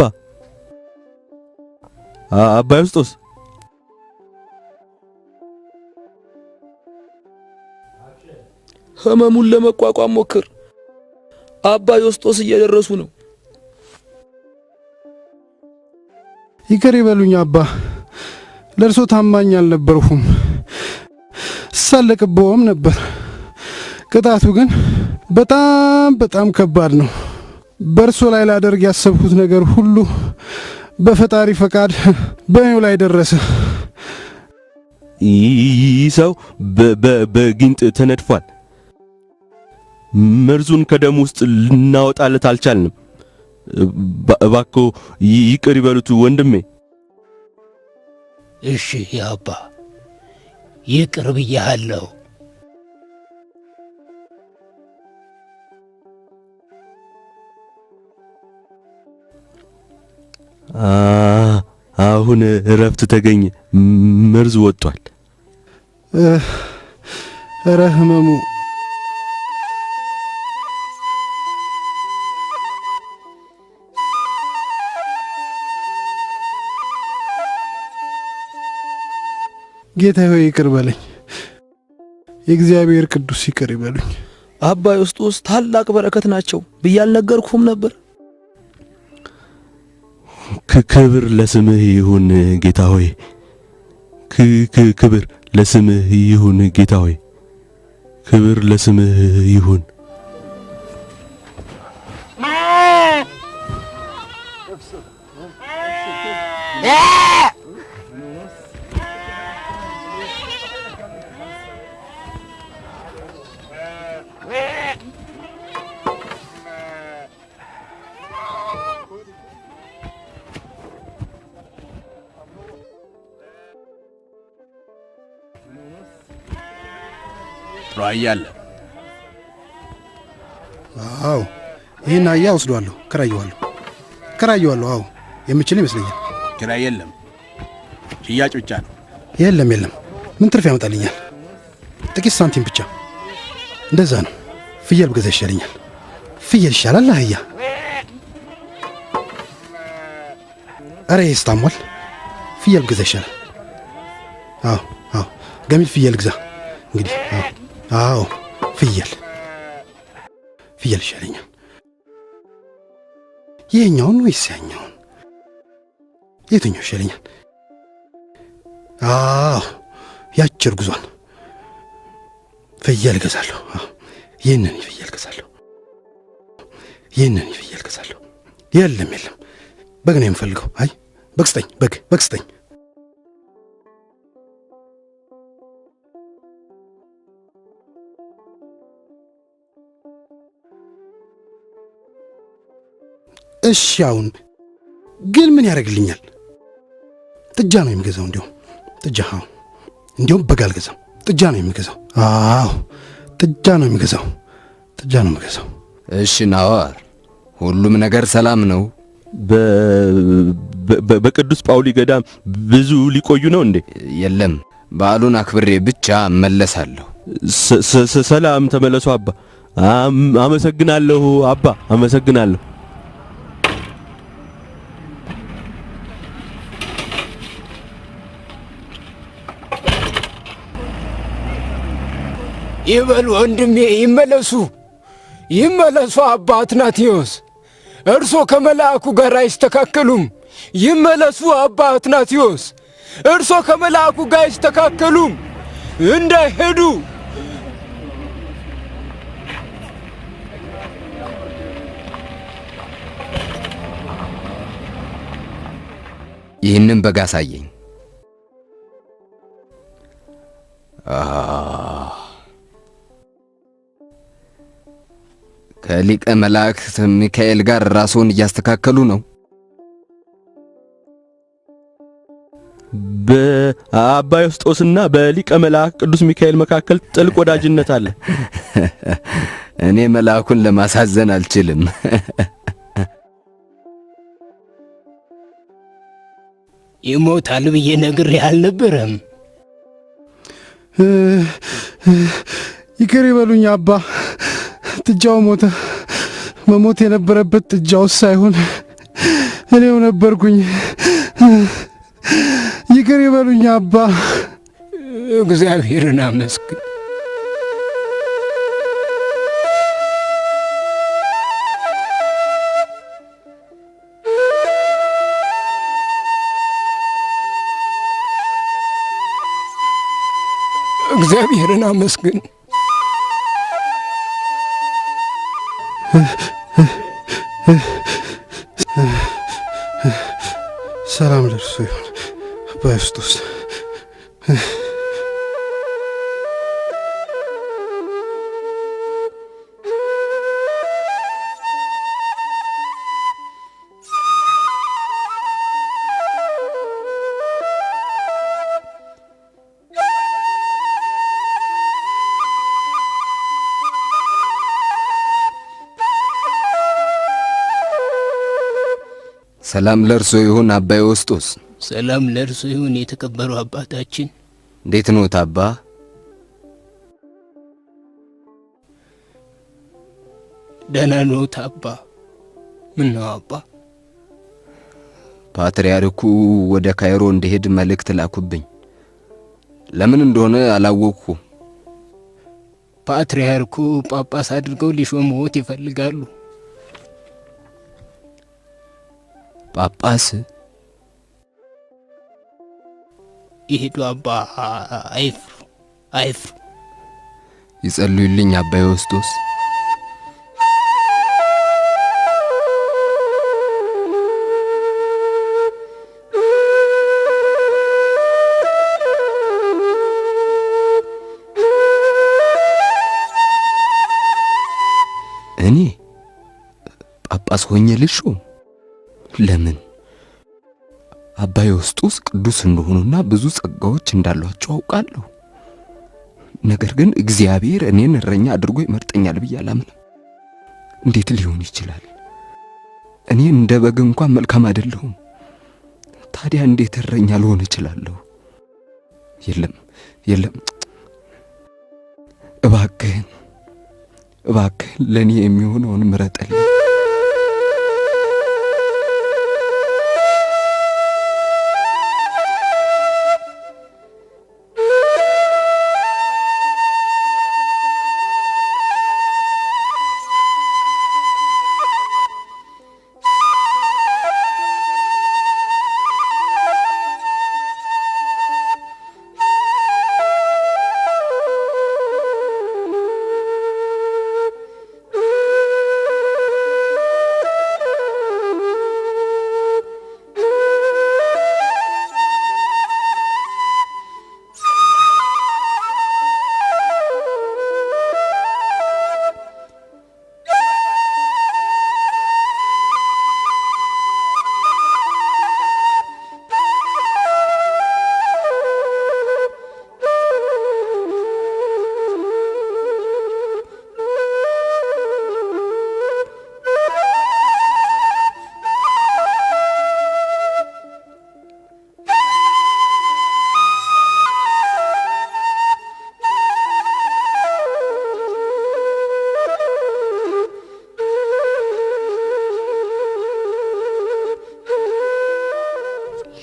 [SPEAKER 1] ዮስጦስ
[SPEAKER 9] ህመሙን ለመቋቋም ሞክር። አባ ዮስጦስ እየደረሱ ነው።
[SPEAKER 2] ይቅር ይበሉኝ አባ፣ ለእርሶ ታማኝ አልነበርሁም። ሳለቅብዎም ነበር። ቅጣቱ ግን በጣም ከባድ ነው። በእርሶ ላይ ላደርግ ያሰብኩት ነገር ሁሉ በፈጣሪ ፈቃድ በእኔው ላይ ደረሰ።
[SPEAKER 1] ይህ ሰው በጊንጥ ተነድፏል። መርዙን ከደም ውስጥ ልናወጣለት አልቻልንም። እባክዎ ይቅር ይበሉት ወንድሜ።
[SPEAKER 10] እሺ አባ፣ ይቅር ብያለሁ።
[SPEAKER 1] አሁን እረፍት ተገኘ። መርዝ ወጥቷል።
[SPEAKER 2] ኧረ ህመሙ ጌታ ሆይ ይቅር በለኝ። የእግዚአብሔር ቅዱስ ይቅር ይበሉኝ።
[SPEAKER 9] አባ ዮስጦስ ታላቅ በረከት ናቸው ብዬ አልነገርኩም ነበር?
[SPEAKER 1] ክብር ለስምህ ይሁን ጌታ ሆይ። ክብር ለስምህ ይሁን ጌታ ሆይ። ክብር ለስምህ ይሁን።
[SPEAKER 11] ራያለ
[SPEAKER 2] አዎ፣ ይሄን አያ ወስዷለሁ። ከራየዋለሁ። አዎ፣ የምችል ይመስለኛል።
[SPEAKER 11] ኪራይ የለም፣ ሽያጭ ብቻ ነው።
[SPEAKER 2] የለም። ምን ትርፍ ያመጣልኛል? ጥቂት ሳንቲም ብቻ። እንደዛ ነው። ፍየል ብገዛ ይሻለኛል። ፍየል ይሻላል አህያ። አረ ይሄስ ታሟል። ፍየል ብገዛ ይሻላል። አዎ፣ ገሚል ፍየል ግዛ እንግዲህ። አዎ፣ ፍየል ይሻለኛል። ይሄኛውን ወይስ ያኛውን? የትኛው ይሻለኛል? አዎ፣ ያች እርጉዟን ፍየል ገዛለሁ። ይህንን ፍየል ገዛለሁ። የለም፣ በግ ነው የምፈልገው። አይ በግ ስጠኝ፣ በግ ስጠኝ። እሺ፣ አሁን ግን ምን ያደርግልኛል? ጥጃ ነው የምገዛው። እንዲያውም በግ አልገዛም። ጥጃ ነው የምገዛው። አዎ፣ ጥጃ ነው የምገዛው።
[SPEAKER 21] እሺ ናዋር፣ ሁሉም ነገር ሰላም ነው?
[SPEAKER 1] በቅዱስ ጳውሊ ገዳም ብዙ ሊቆዩ ነው እንዴ?
[SPEAKER 21] የለም፣ በዓሉን አክብሬ ብቻ እመለሳለሁ።
[SPEAKER 1] ሰላም ተመለሱ አባ። አመሰግናለሁ አባ፣ አመሰግናለሁ።
[SPEAKER 18] ይበሉ ወንድሜ፣ ይመለሱ አባ አትናቴዎስ። እርሶ ከመልአኩ ጋር አይስተካከሉም። ይመለሱ አባ አትናቴዎስ፣ እርሶ ከመልአኩ ጋር አይስተካከሉም። እንዳይሄዱ።
[SPEAKER 21] ይህንን በግ አሳየኝ። ከሊቀ መላእክት ሚካኤል ጋር ራስዎን እያስተካከሉ ነው?
[SPEAKER 1] በአባ ዮስጦስና በሊቀ መላእክት ቅዱስ ሚካኤል መካከል ጥልቅ ወዳጅነት አለ።
[SPEAKER 21] እኔ መልአኩን ለማሳዘን አልችልም።
[SPEAKER 10] ይሞታል ብዬ ነግሬህ አልነበረም?
[SPEAKER 2] ይቅር ይበሉኝ አባ። ጥጃው ሞተ። መሞት የነበረበት ጥጃው ሳይሆን እኔው ነበርኩኝ። ይቅር ይበሉኝ አባ።
[SPEAKER 10] እግዚአብሔርን አመስግን።
[SPEAKER 18] እግዚአብሔርን አመስግን።
[SPEAKER 2] ሰላም ለእርሱ ይሁን አባ ዮስጦስ።
[SPEAKER 21] ሰላም ለእርሶ ይሁን አባ ዮስጦስ።
[SPEAKER 10] ሰላም ለእርሱ ይሁን የተከበሩ አባታችን።
[SPEAKER 21] እንዴት ኖት አባ?
[SPEAKER 10] ደህና ኖት አባ? ምን ነው አባ?
[SPEAKER 21] ፓትርያርኩ ወደ ካይሮ እንድሄድ መልእክት ላኩብኝ። ለምን እንደሆነ አላወቅኩ።
[SPEAKER 10] ፓትርያርኩ ጳጳስ አድርገው ሊሾሙት ይፈልጋሉ።
[SPEAKER 21] ጳጳስ?
[SPEAKER 10] ይሄዱ አባ፣ አይፍሩ አይፍሩ።
[SPEAKER 21] ይጸልዩልኝ አባ ዮስጦስ። እኔ ጳጳስ ሆኜ ልሾም? ለምን? አባ ዮስጦስ ቅዱስ እንደሆኑና ብዙ ጸጋዎች እንዳሏቸው አውቃለሁ። ነገር ግን እግዚአብሔር እኔን እረኛ አድርጎ ይመርጠኛል ብዬ አላምንም። እንዴት ሊሆን ይችላል? እኔ እንደ በግ እንኳን መልካም አይደለሁም። ታዲያ እንዴት እረኛ ልሆን እችላለሁ? የለም የለም፣ እባክህን ለኔ የሚሆነውን ምረጥልኝ።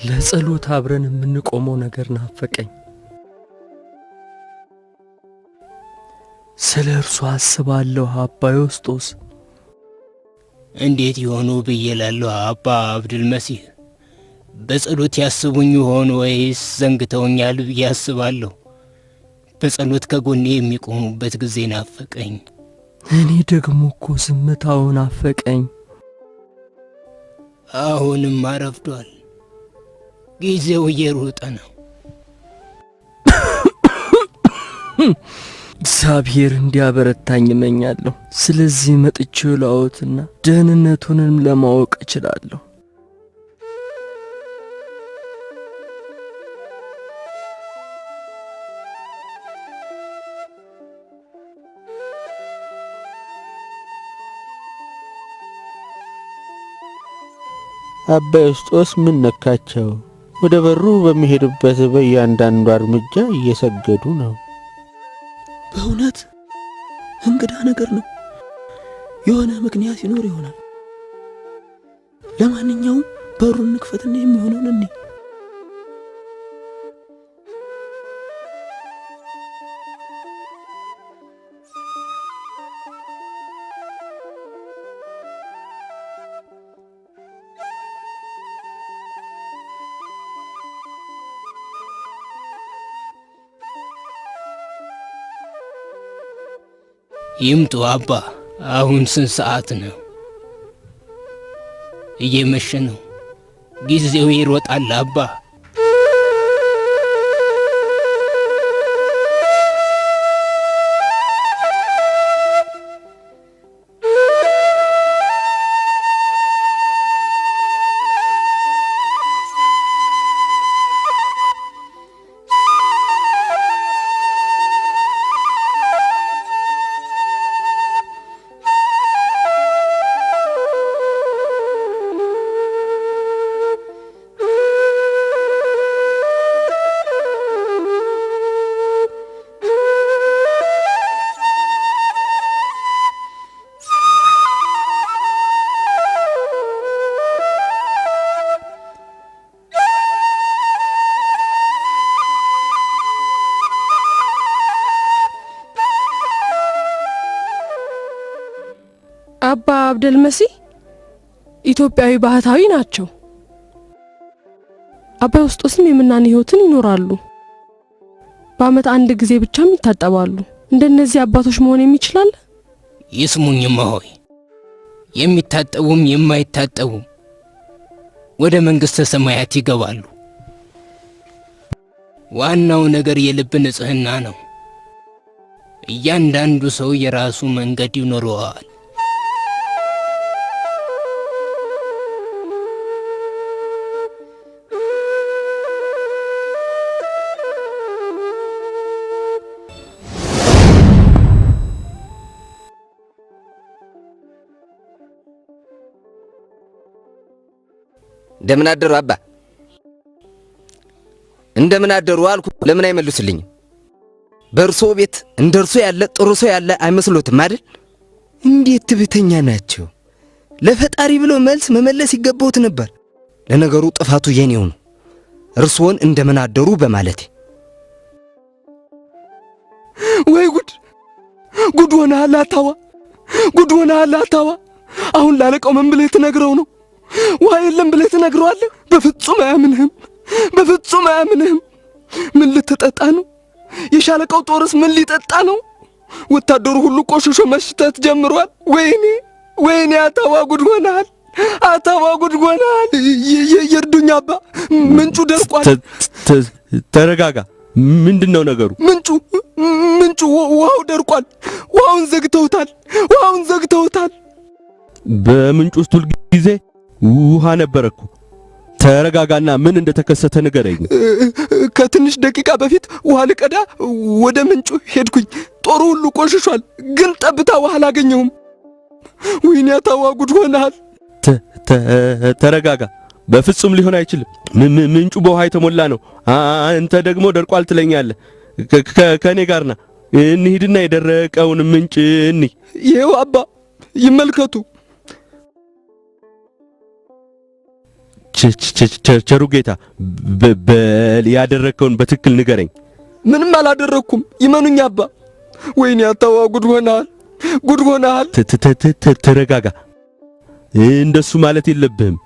[SPEAKER 14] ለጸሎት አብረን የምንቆመው ነገር ናፈቀኝ። ስለ እርሱ አስባለሁ አባ ዮስጦስ።
[SPEAKER 10] እንዴት ይሆኑ ብዬ እላለሁ አባ አብዱል መሲህ። በጸሎት ያስቡኝ ይሆን ወይስ ዘንግተውኛል ብዬ አስባለሁ። በጸሎት ከጎኔ የሚቆሙበት ጊዜ ናፈቀኝ።
[SPEAKER 14] እኔ ደግሞ እኮ ዝምታው ናፈቀኝ።
[SPEAKER 10] አሁንም አረፍዷል። ጊዜው እየሮጠ ነው።
[SPEAKER 14] እግዚአብሔር እንዲያበረታኝ እመኛለሁ። ስለዚህ መጥቼው ላዎትና ደህንነቱንም ለማወቅ እችላለሁ።
[SPEAKER 1] አባ ዮስጦስ ምን ነካቸው? ወደ በሩ በሚሄዱበት በእያንዳንዱ እርምጃ እየሰገዱ ነው።
[SPEAKER 9] በእውነት እንግዳ ነገር ነው። የሆነ ምክንያት ይኖር ይሆናል። ለማንኛውም በሩን እንክፈትና የሚሆነውን እንይ።
[SPEAKER 10] ይምጡ አባ። አሁን ስንት ሰዓት ነው? እየመሸ ነው። ጊዜው ይሮጣል አባ።
[SPEAKER 12] አባ አብደል መሲህ ኢትዮጵያዊ ባህታዊ ናቸው። አባ ዮስጦስም የምናኔ ህይወትን ይኖራሉ። በአመት አንድ ጊዜ ብቻም ይታጠባሉ። እንደነዚህ አባቶች መሆን የሚችላል?
[SPEAKER 10] ይስሙኝማ ሆይ፣ የሚታጠቡም የማይታጠቡም ወደ መንግስተ ሰማያት ይገባሉ። ዋናው ነገር የልብ ንጽህና ነው። እያንዳንዱ ሰው የራሱ መንገድ ይኖረዋል።
[SPEAKER 5] እንደምን አደሩ አባ? እንደምን አደሩ አልኩ። ለምን አይመልሱልኝም? በእርሶ ቤት እንደርሶ ያለ ጥሩ ሰው ያለ አይመስሎትም አይደል? እንዴት ትዕቢተኛ ናቸው! ለፈጣሪ ብለው መልስ መመለስ ይገባውት ነበር። ለነገሩ ጥፋቱ የኔው ነው፣ እርሶን እንደምን አደሩ በማለቴ።
[SPEAKER 16] ወይ ጉድ! ጉድ ሆነሃል አታዋ! ጉድ ሆነሃል አታዋ! አሁን ላለቀው ምን ብለህ ትነግረው ነው? ውሃ የለም ብለህ ትነግረዋለህ? በፍጹም አያምንህም፣ በፍጹም አያምንህም። ምን ልትጠጣ ነው? የሻለቃው ጦርስ ምን ሊጠጣ ነው? ወታደሩ ሁሉ ቆሽሾ መሽተት ጀምሯል። ወይኔ ወይኔ! አታዋ ጉድ ሆነሃል፣ አታዋ ጉድ ሆነሃል። ይርዱኝ አባ፣ ምንጩ ደርቋል።
[SPEAKER 1] ተረጋጋ። ምንድነው ነገሩ?
[SPEAKER 16] ምንጩ ውሃው ደርቋል። ውሃውን ዘግተውታል፣ ውሃውን ዘግተውታል።
[SPEAKER 1] በምንጩ ውስጥ ሁሉ ጊዜ ውሃ ነበረኩ። ተረጋጋና ምን እንደተከሰተ ንገረኝ።
[SPEAKER 16] ከትንሽ ደቂቃ በፊት ውሃ ልቀዳ ወደ ምንጩ ሄድኩኝ። ጦሩ ሁሉ ቆሽሿል፣ ግን ጠብታ ውሃ አላገኘሁም። ወይኔ አታዋ ጉድ ሆነሃል።
[SPEAKER 1] ተረጋጋ። በፍጹም ሊሆን አይችልም። ምንጩ በውሃ የተሞላ ነው። አንተ ደግሞ ደርቋል ትለኛለህ። ከኔ ጋር ና እንሂድና የደረቀውን ምንጭ እንይ።
[SPEAKER 16] ይሄው አባ ይመልከቱ።
[SPEAKER 1] ቸሩ ጌታ፣ በል ያደረከውን በትክክል ንገረኝ።
[SPEAKER 16] ምንም አላደረኩም፣ ይመኑኝ አባ። ወይኔ አታዋ ጉድ ሆነሃል፣ ጉድ ሆነሃል።
[SPEAKER 1] ተረጋጋ። እንደሱ ማለት የለብህም።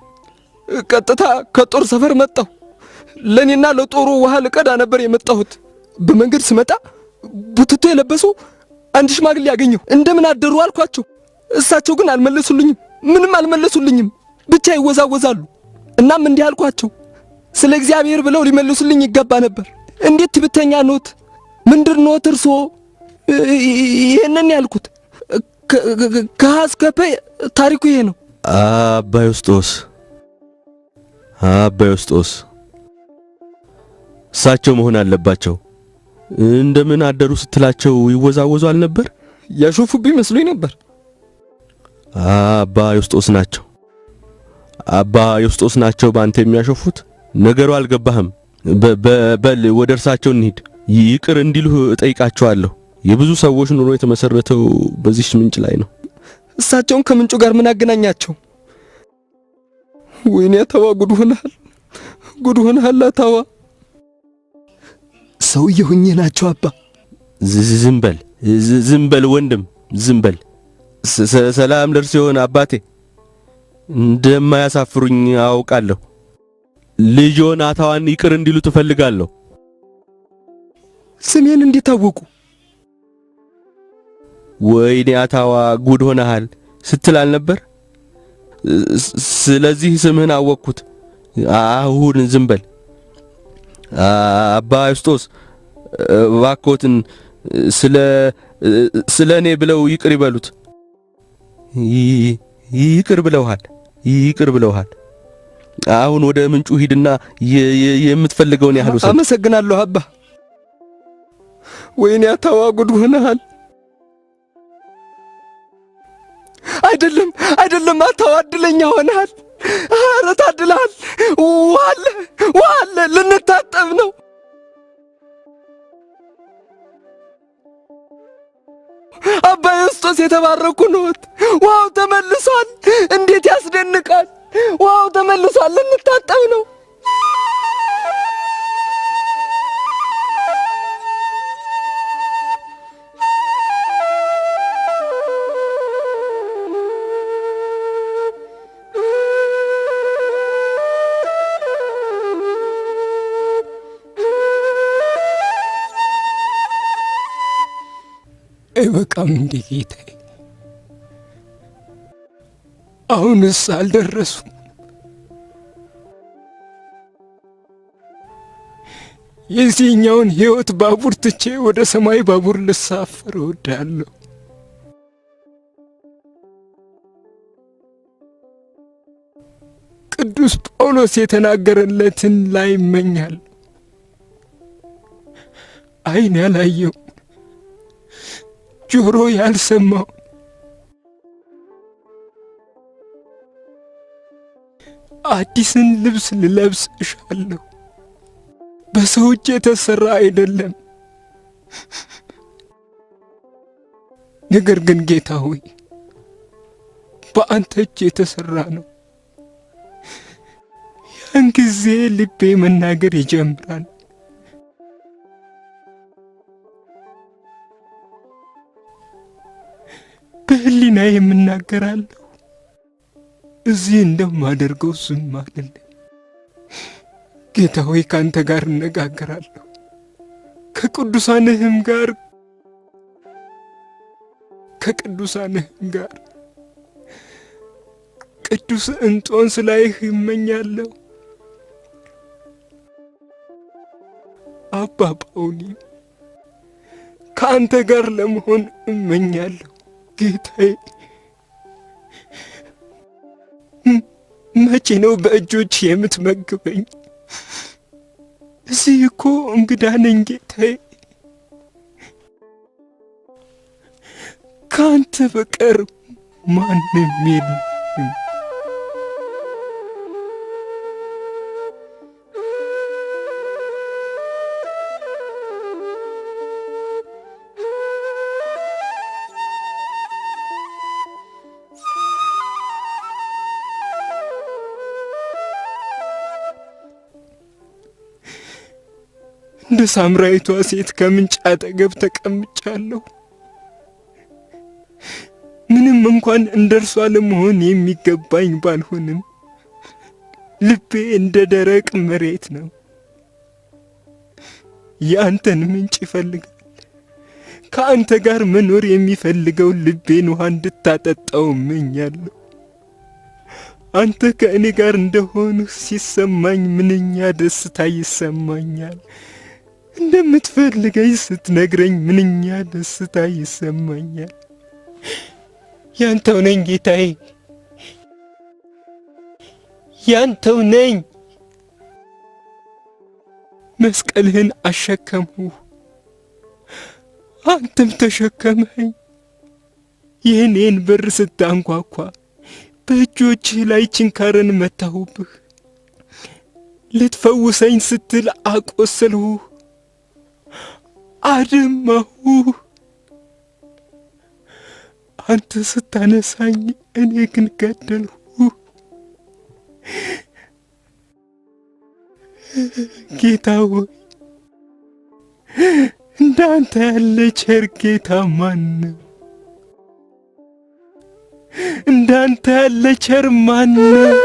[SPEAKER 16] ቀጥታ ከጦር ሰፈር መጣሁ። ለኔና ለጦሩ ውሃ ልቀዳ ነበር የመጣሁት። በመንገድ ስመጣ ቡትቶ የለበሱ አንድ ሽማግሌ ያገኘሁ። እንደምን አደሩ አልኳቸው። እሳቸው ግን አልመለሱልኝም፣ ምንም አልመለሱልኝም። ብቻ ይወዛወዛሉ። እናም እንዲህ አልኳቸው፣ ስለ እግዚአብሔር ብለው ሊመልሱልኝ ይገባ ነበር። እንዴት ትዕቢተኛ ኖት! ምንድር ኖት እርሶ? ይሄንን ያልኩት ከሀስከፈ ታሪኩ ይሄ ነው።
[SPEAKER 1] አባ ዮስጦስ እሳቸው መሆን አለባቸው። እንደምን አደሩ ስትላቸው ይወዛወዙ አልነበር?
[SPEAKER 16] ያሾፉብኝ መስሎኝ ነበር።
[SPEAKER 1] አባ ዮስጦስ ናቸው። አባ ዮስጦስ ናቸው ባንተ የሚያሾፉት? ነገሩ አልገባህም። በል ወደ እርሳቸው እንሂድ። ይቅር እንዲሉህ እጠይቃቸዋለሁ። የብዙ ሰዎች ኑሮ የተመሰረተው በዚህ ምንጭ ላይ ነው።
[SPEAKER 16] እሳቸውን ከምንጩ ጋር ምን አገናኛቸው? ወይኔ አታዋ ጉድ ሆነሃል አታዋ።
[SPEAKER 21] ሰውየው እኚህ ናቸው አባ።
[SPEAKER 1] ዝም በል ወንድም፣ ዝም በል። ሰላም ለርስ ይሆን አባቴ። እንደማያሳፍሩኝ አውቃለሁ። ልጆን አታዋን ይቅር እንዲሉ ትፈልጋለሁ።
[SPEAKER 16] ስሜን እንዴት ታወቁ?
[SPEAKER 1] ወይኔ አታዋ ጉድ ሆነሃል ስትል አልነበር? ስለዚህ ስምህን አወቅኩት። አሁን ዝም በል። አባ ዮስጦስ እባክዎትን ስለ እኔ ብለው ይቅር ይበሉት። ይቅር ብለውሃል። አሁን ወደ ምንጩ ሂድና የምትፈልገውን ያህል ውሰድ።
[SPEAKER 16] አመሰግናለሁ አባ። ወይኔ አታዋ ጉድ ሆነሃል። አይደለም አታዋ፣ እድለኛ ሆነሃል። ኧረ ታድለሃል። ዋለ ልንታጠብ ነው። አባ ዮስጦስ የተባረኩ ነዎት። ዋው ተመልሷል። እንዴት ያስደንቃል! ዋው ተመልሷል። ልንታጠብ ነው።
[SPEAKER 18] አይበቃም እንዴ ጌታዬ? አሁንስ አልደረሱም? የዚህኛውን ሕይወት ባቡር ትቼ ወደ ሰማይ ባቡር ልሳፈር እወዳለሁ። ቅዱስ ጳውሎስ የተናገረለትን ላይ እመኛለሁ። ዓይን ያላየው ጆሮ ያልሰማው አዲስን ልብስ ልለብስ እሻለሁ። በሰው እጅ የተሰራ አይደለም። ነገር ግን ጌታ ሆይ በአንተ እጅ የተሰራ ነው። ያን ጊዜ ልቤ መናገር ይጀምራል። በህሊና የምናገራለሁ። እዚህ እንደማደርገው ዝም አልልም። ጌታ ሆይ ካንተ ጋር እነጋገራለሁ፣ ከቅዱሳንህም ጋር ቅዱስ እንጦንስ ላይህ እመኛለሁ። አባ ጳውሊ ከአንተ ጋር ለመሆን እመኛለሁ። ጌታዬ መቼ ነው በእጆች የምትመግበኝ? እዚህ እኮ እንግዳ ነኝ ጌታዬ። ካንተ በቀር ማንም የለም። እንደ ሳምራዊቷ ሴት ከምንጭ አጠገብ ተቀምጫለሁ። ምንም እንኳን እንደርሷ ለመሆን የሚገባኝ ባልሆንም ልቤ እንደ ደረቅ መሬት ነው። የአንተን ምንጭ ይፈልጋል። ከአንተ ጋር መኖር የሚፈልገው ልቤን ውሃ እንድታጠጣው እመኛለሁ። አንተ ከእኔ ጋር እንደሆኑ ሲሰማኝ ምንኛ ደስታ ይሰማኛል። እንደምትፈልገኝ ስትነግረኝ ምንኛ ደስታ ይሰማኛል። ያንተው ነኝ ጌታዬ፣ ያንተው ነኝ። መስቀልህን አሸከምሁ፣ አንተም ተሸከመኝ። የእኔን በር ስታንኳኳ በእጆችህ ላይ ችንካርን መታሁብህ። ልትፈውሰኝ ስትል አቆሰልሁህ፣ አደማሁህ። አንተ ስታነሳኝ እኔ ግን ገደልሁህ። ጌታ ሆይ እንዳንተ ያለ ቸር ጌታ ማን ነው? እንዳንተ ያለ ቸር ማን ነው?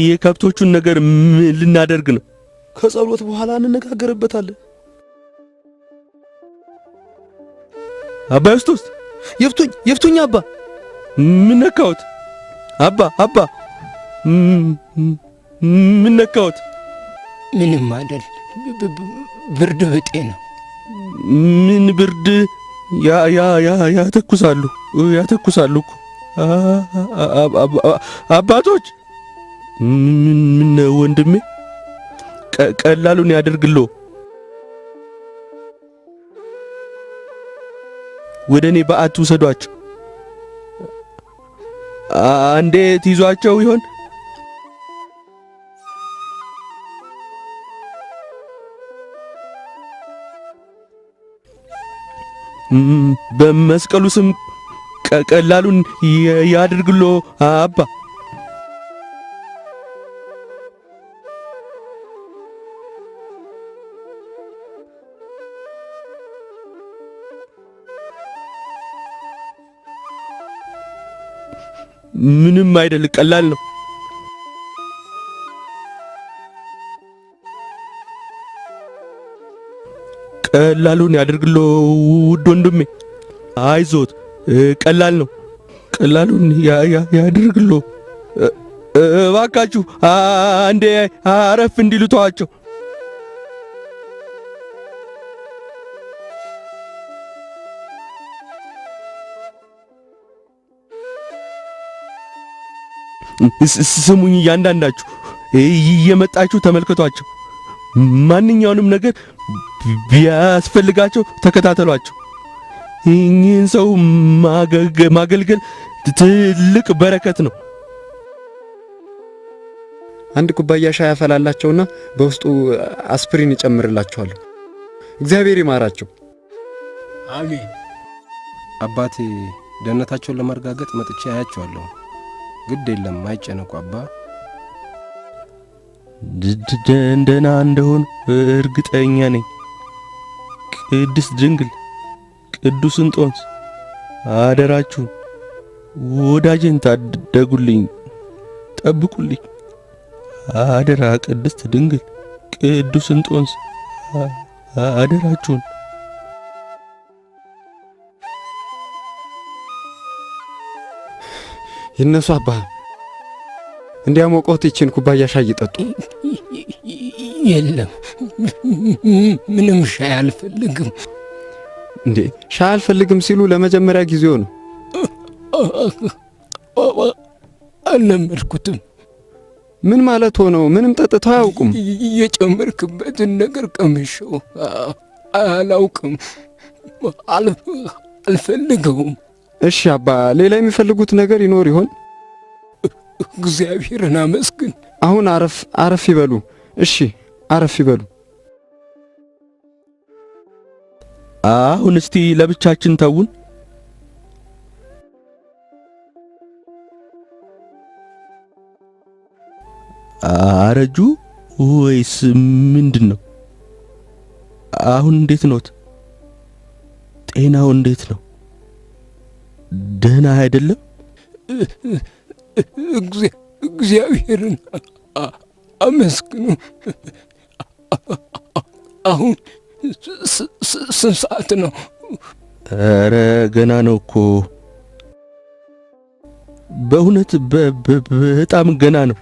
[SPEAKER 1] የከብቶቹን ነገር ልናደርግ ነው።
[SPEAKER 9] ከጸሎት በኋላ እንነጋገርበታለን።
[SPEAKER 1] አባ ዮስጦስ
[SPEAKER 9] የፍቱኝ አባ።
[SPEAKER 1] ምን ነካዎት? አባ ምን ነካዎት?
[SPEAKER 10] ምንም አይደል፣ ብርድ ብጤ ነው።
[SPEAKER 1] ምን ብርድ? ያተኩሳሉ እኮ አባቶች። ምን ወንድሜ ቀላሉን ያደርግልዎ። ወደ እኔ በዓት ውሰዷቸው። አንዴ ትይዟቸው ይሆን? በመስቀሉ ስም ቀላሉን ያድርግልዎ አባ። ምንም አይደል፣ ቀላል ነው። ቀላሉን ያድርግልዎ ውድ ወንድሜ፣ አይዞት፣ ቀላል ነው። ቀላሉን ያድርግልዎ። እባካችሁ አንዴ አረፍ እንዲሉ ተዋቸው። ስሙኝ፣ እያንዳንዳችሁ እየመጣችሁ ተመልከቷቸው። ማንኛውንም ነገር ቢያስፈልጋቸው ተከታተሏቸው። እኚህን ሰው ማገልገል ትልቅ በረከት ነው።
[SPEAKER 7] አንድ ኩባያ ሻይ አፈላላቸውና በውስጡ አስፕሪን እጨምርላቸዋለሁ። እግዚአብሔር ይማራቸው።
[SPEAKER 18] አሜን።
[SPEAKER 15] አባቴ ደህንነታቸውን ለማረጋገጥ መጥቼ አያቸዋለሁ። ግድ የለም አይጨነቁ አባ።
[SPEAKER 1] ደህና እንደሆኑ እርግጠኛ ነኝ። ቅድስት ድንግል፣ ቅዱስ እንጦንስ አደራችሁን ወዳጄን ታደጉልኝ፣ ጠብቁልኝ። አደራ ቅድስት ድንግል፣ ቅዱስ እንጦንስ አደራችሁን።
[SPEAKER 7] ይነሱ አባ፣ እንዲያሞቆት ይችን ኩባያ ሻይ ይጠጡ።
[SPEAKER 18] የለም ምንም ሻይ አልፈልግም።
[SPEAKER 7] እንዴ ሻይ አልፈልግም ሲሉ ለመጀመሪያ ጊዜው ነው።
[SPEAKER 18] አልለመድኩትም።
[SPEAKER 7] ምን ማለት ሆነው? ምንም ጠጥተው አያውቁም።
[SPEAKER 18] የጨመርክበትን ነገር ቀምሼው አላውቅም። አልፈልገውም።
[SPEAKER 7] እሺ አባ፣ ሌላ የሚፈልጉት ነገር ይኖር ይሆን?
[SPEAKER 18] እግዚአብሔርን አመስግን።
[SPEAKER 7] አሁን አረፍ ይበሉ። እሺ አረፍ ይበሉ።
[SPEAKER 1] አሁን እስቲ ለብቻችን ተውን። አረጁ ወይስ ምንድነው? አሁን እንዴት ኖት? ጤናው እንዴት ነው? ደህና አይደለም?
[SPEAKER 18] እግዚአብሔርን አመስግኑ። አሁን ስንት ሰዓት ነው?
[SPEAKER 1] ኧረ ገና ነው እኮ በእውነት በጣም ገና ነው።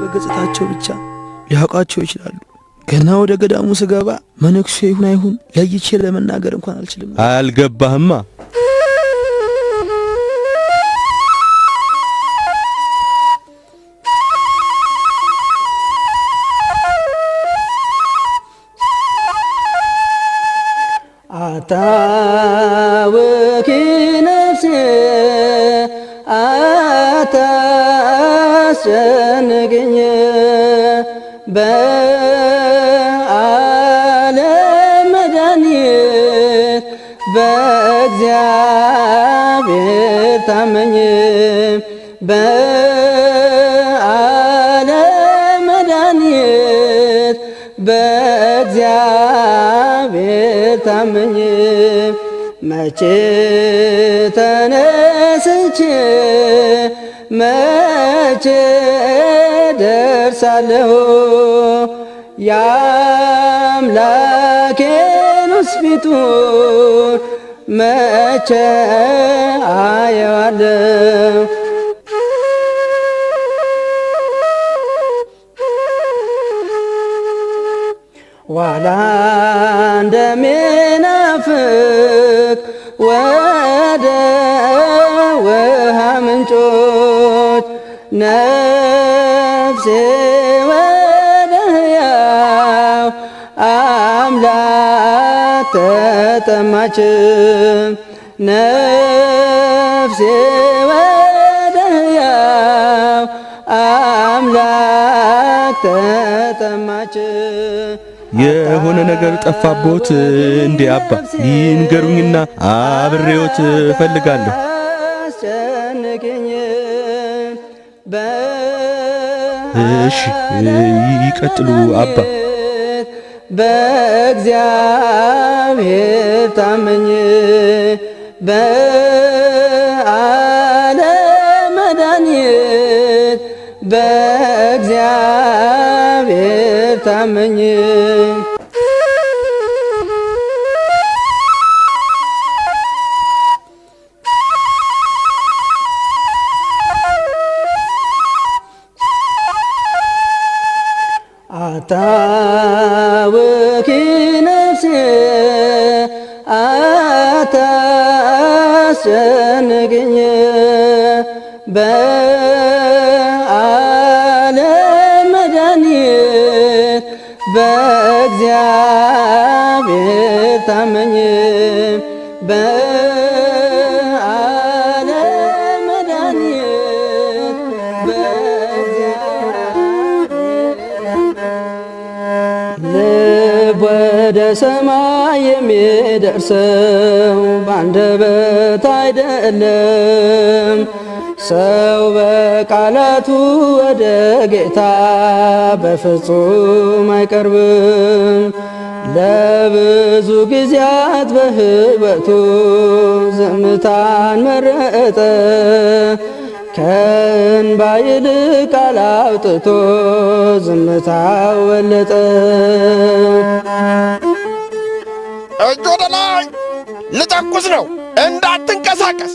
[SPEAKER 9] በገጽታቸው ብቻ ሊያውቃቸው ይችላሉ። ገና ወደ ገዳሙ ስገባ መነኩሴ ይሁን አይሁን ለይቼ ለመናገር እንኳን አልችልም።
[SPEAKER 1] አልገባህማ?
[SPEAKER 8] አታውኪ ነፍሴ አታስጨንቅኝ በዓለም መድኃኒት በእግዚአብሔር ታመኝ በዓለም መድኃኒት በእግዚአብሔር ታመኝ መቼ ተነስቼ መቼ ደርሳለሁ የአምላኬን ፊቱን መቼ አየዋለሁ ዋላ እንደሚናፍቅ ወደ ውሃ ምንጮች ወደ ሕያው አምላክ ተጠማች ነፍሴ ወደ ሕያው አምላክ ተጠማች።
[SPEAKER 1] የሆነ ነገር ጠፋቦት እንዴ አባ? ይንገሩኝና አብሬዎት እፈልጋለሁ። እሺ ይቀጥሉ አባ።
[SPEAKER 8] በእግዚአብሔር ታመኝ በዓለም መድኃኒት በእግዚአብሔር ታመኝ። አታውኪ ነፍሴ አታስጨንቅኝ በዓለም መድኃኒት በእግዚአብሔር ታመኝ በዓለም መድኃኒት ልብ ወደ ሰማይ የሚደርሰው ባንደበት አይደለም። ሰው በቃላቱ ወደ ጌታ በፍጹም አይቀርብም። ለብዙ ጊዜያት በሕይወቱ ዝምታን መረጠ። ከእንባ ይልቅ ቃል አውጥቶ ዝምታው በለጠ።
[SPEAKER 4] እጅ ወደ ላይ ልተኩስ ነው፣ እንዳትንቀሳቀስ።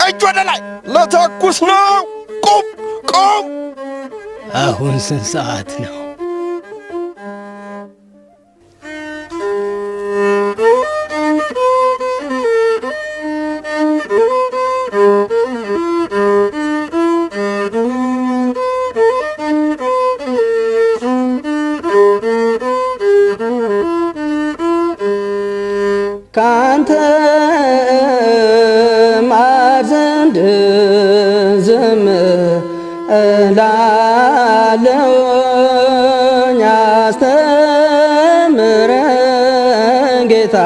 [SPEAKER 4] እጅ ወደ ላይ ልተኩስ ነው። ቁም ቁም።
[SPEAKER 10] አሁን ስንት ሰዓት ነው?
[SPEAKER 8] ካንተ ማር ዘንድ ዝም እላለሁኝ። አስተምረኝ ጌታ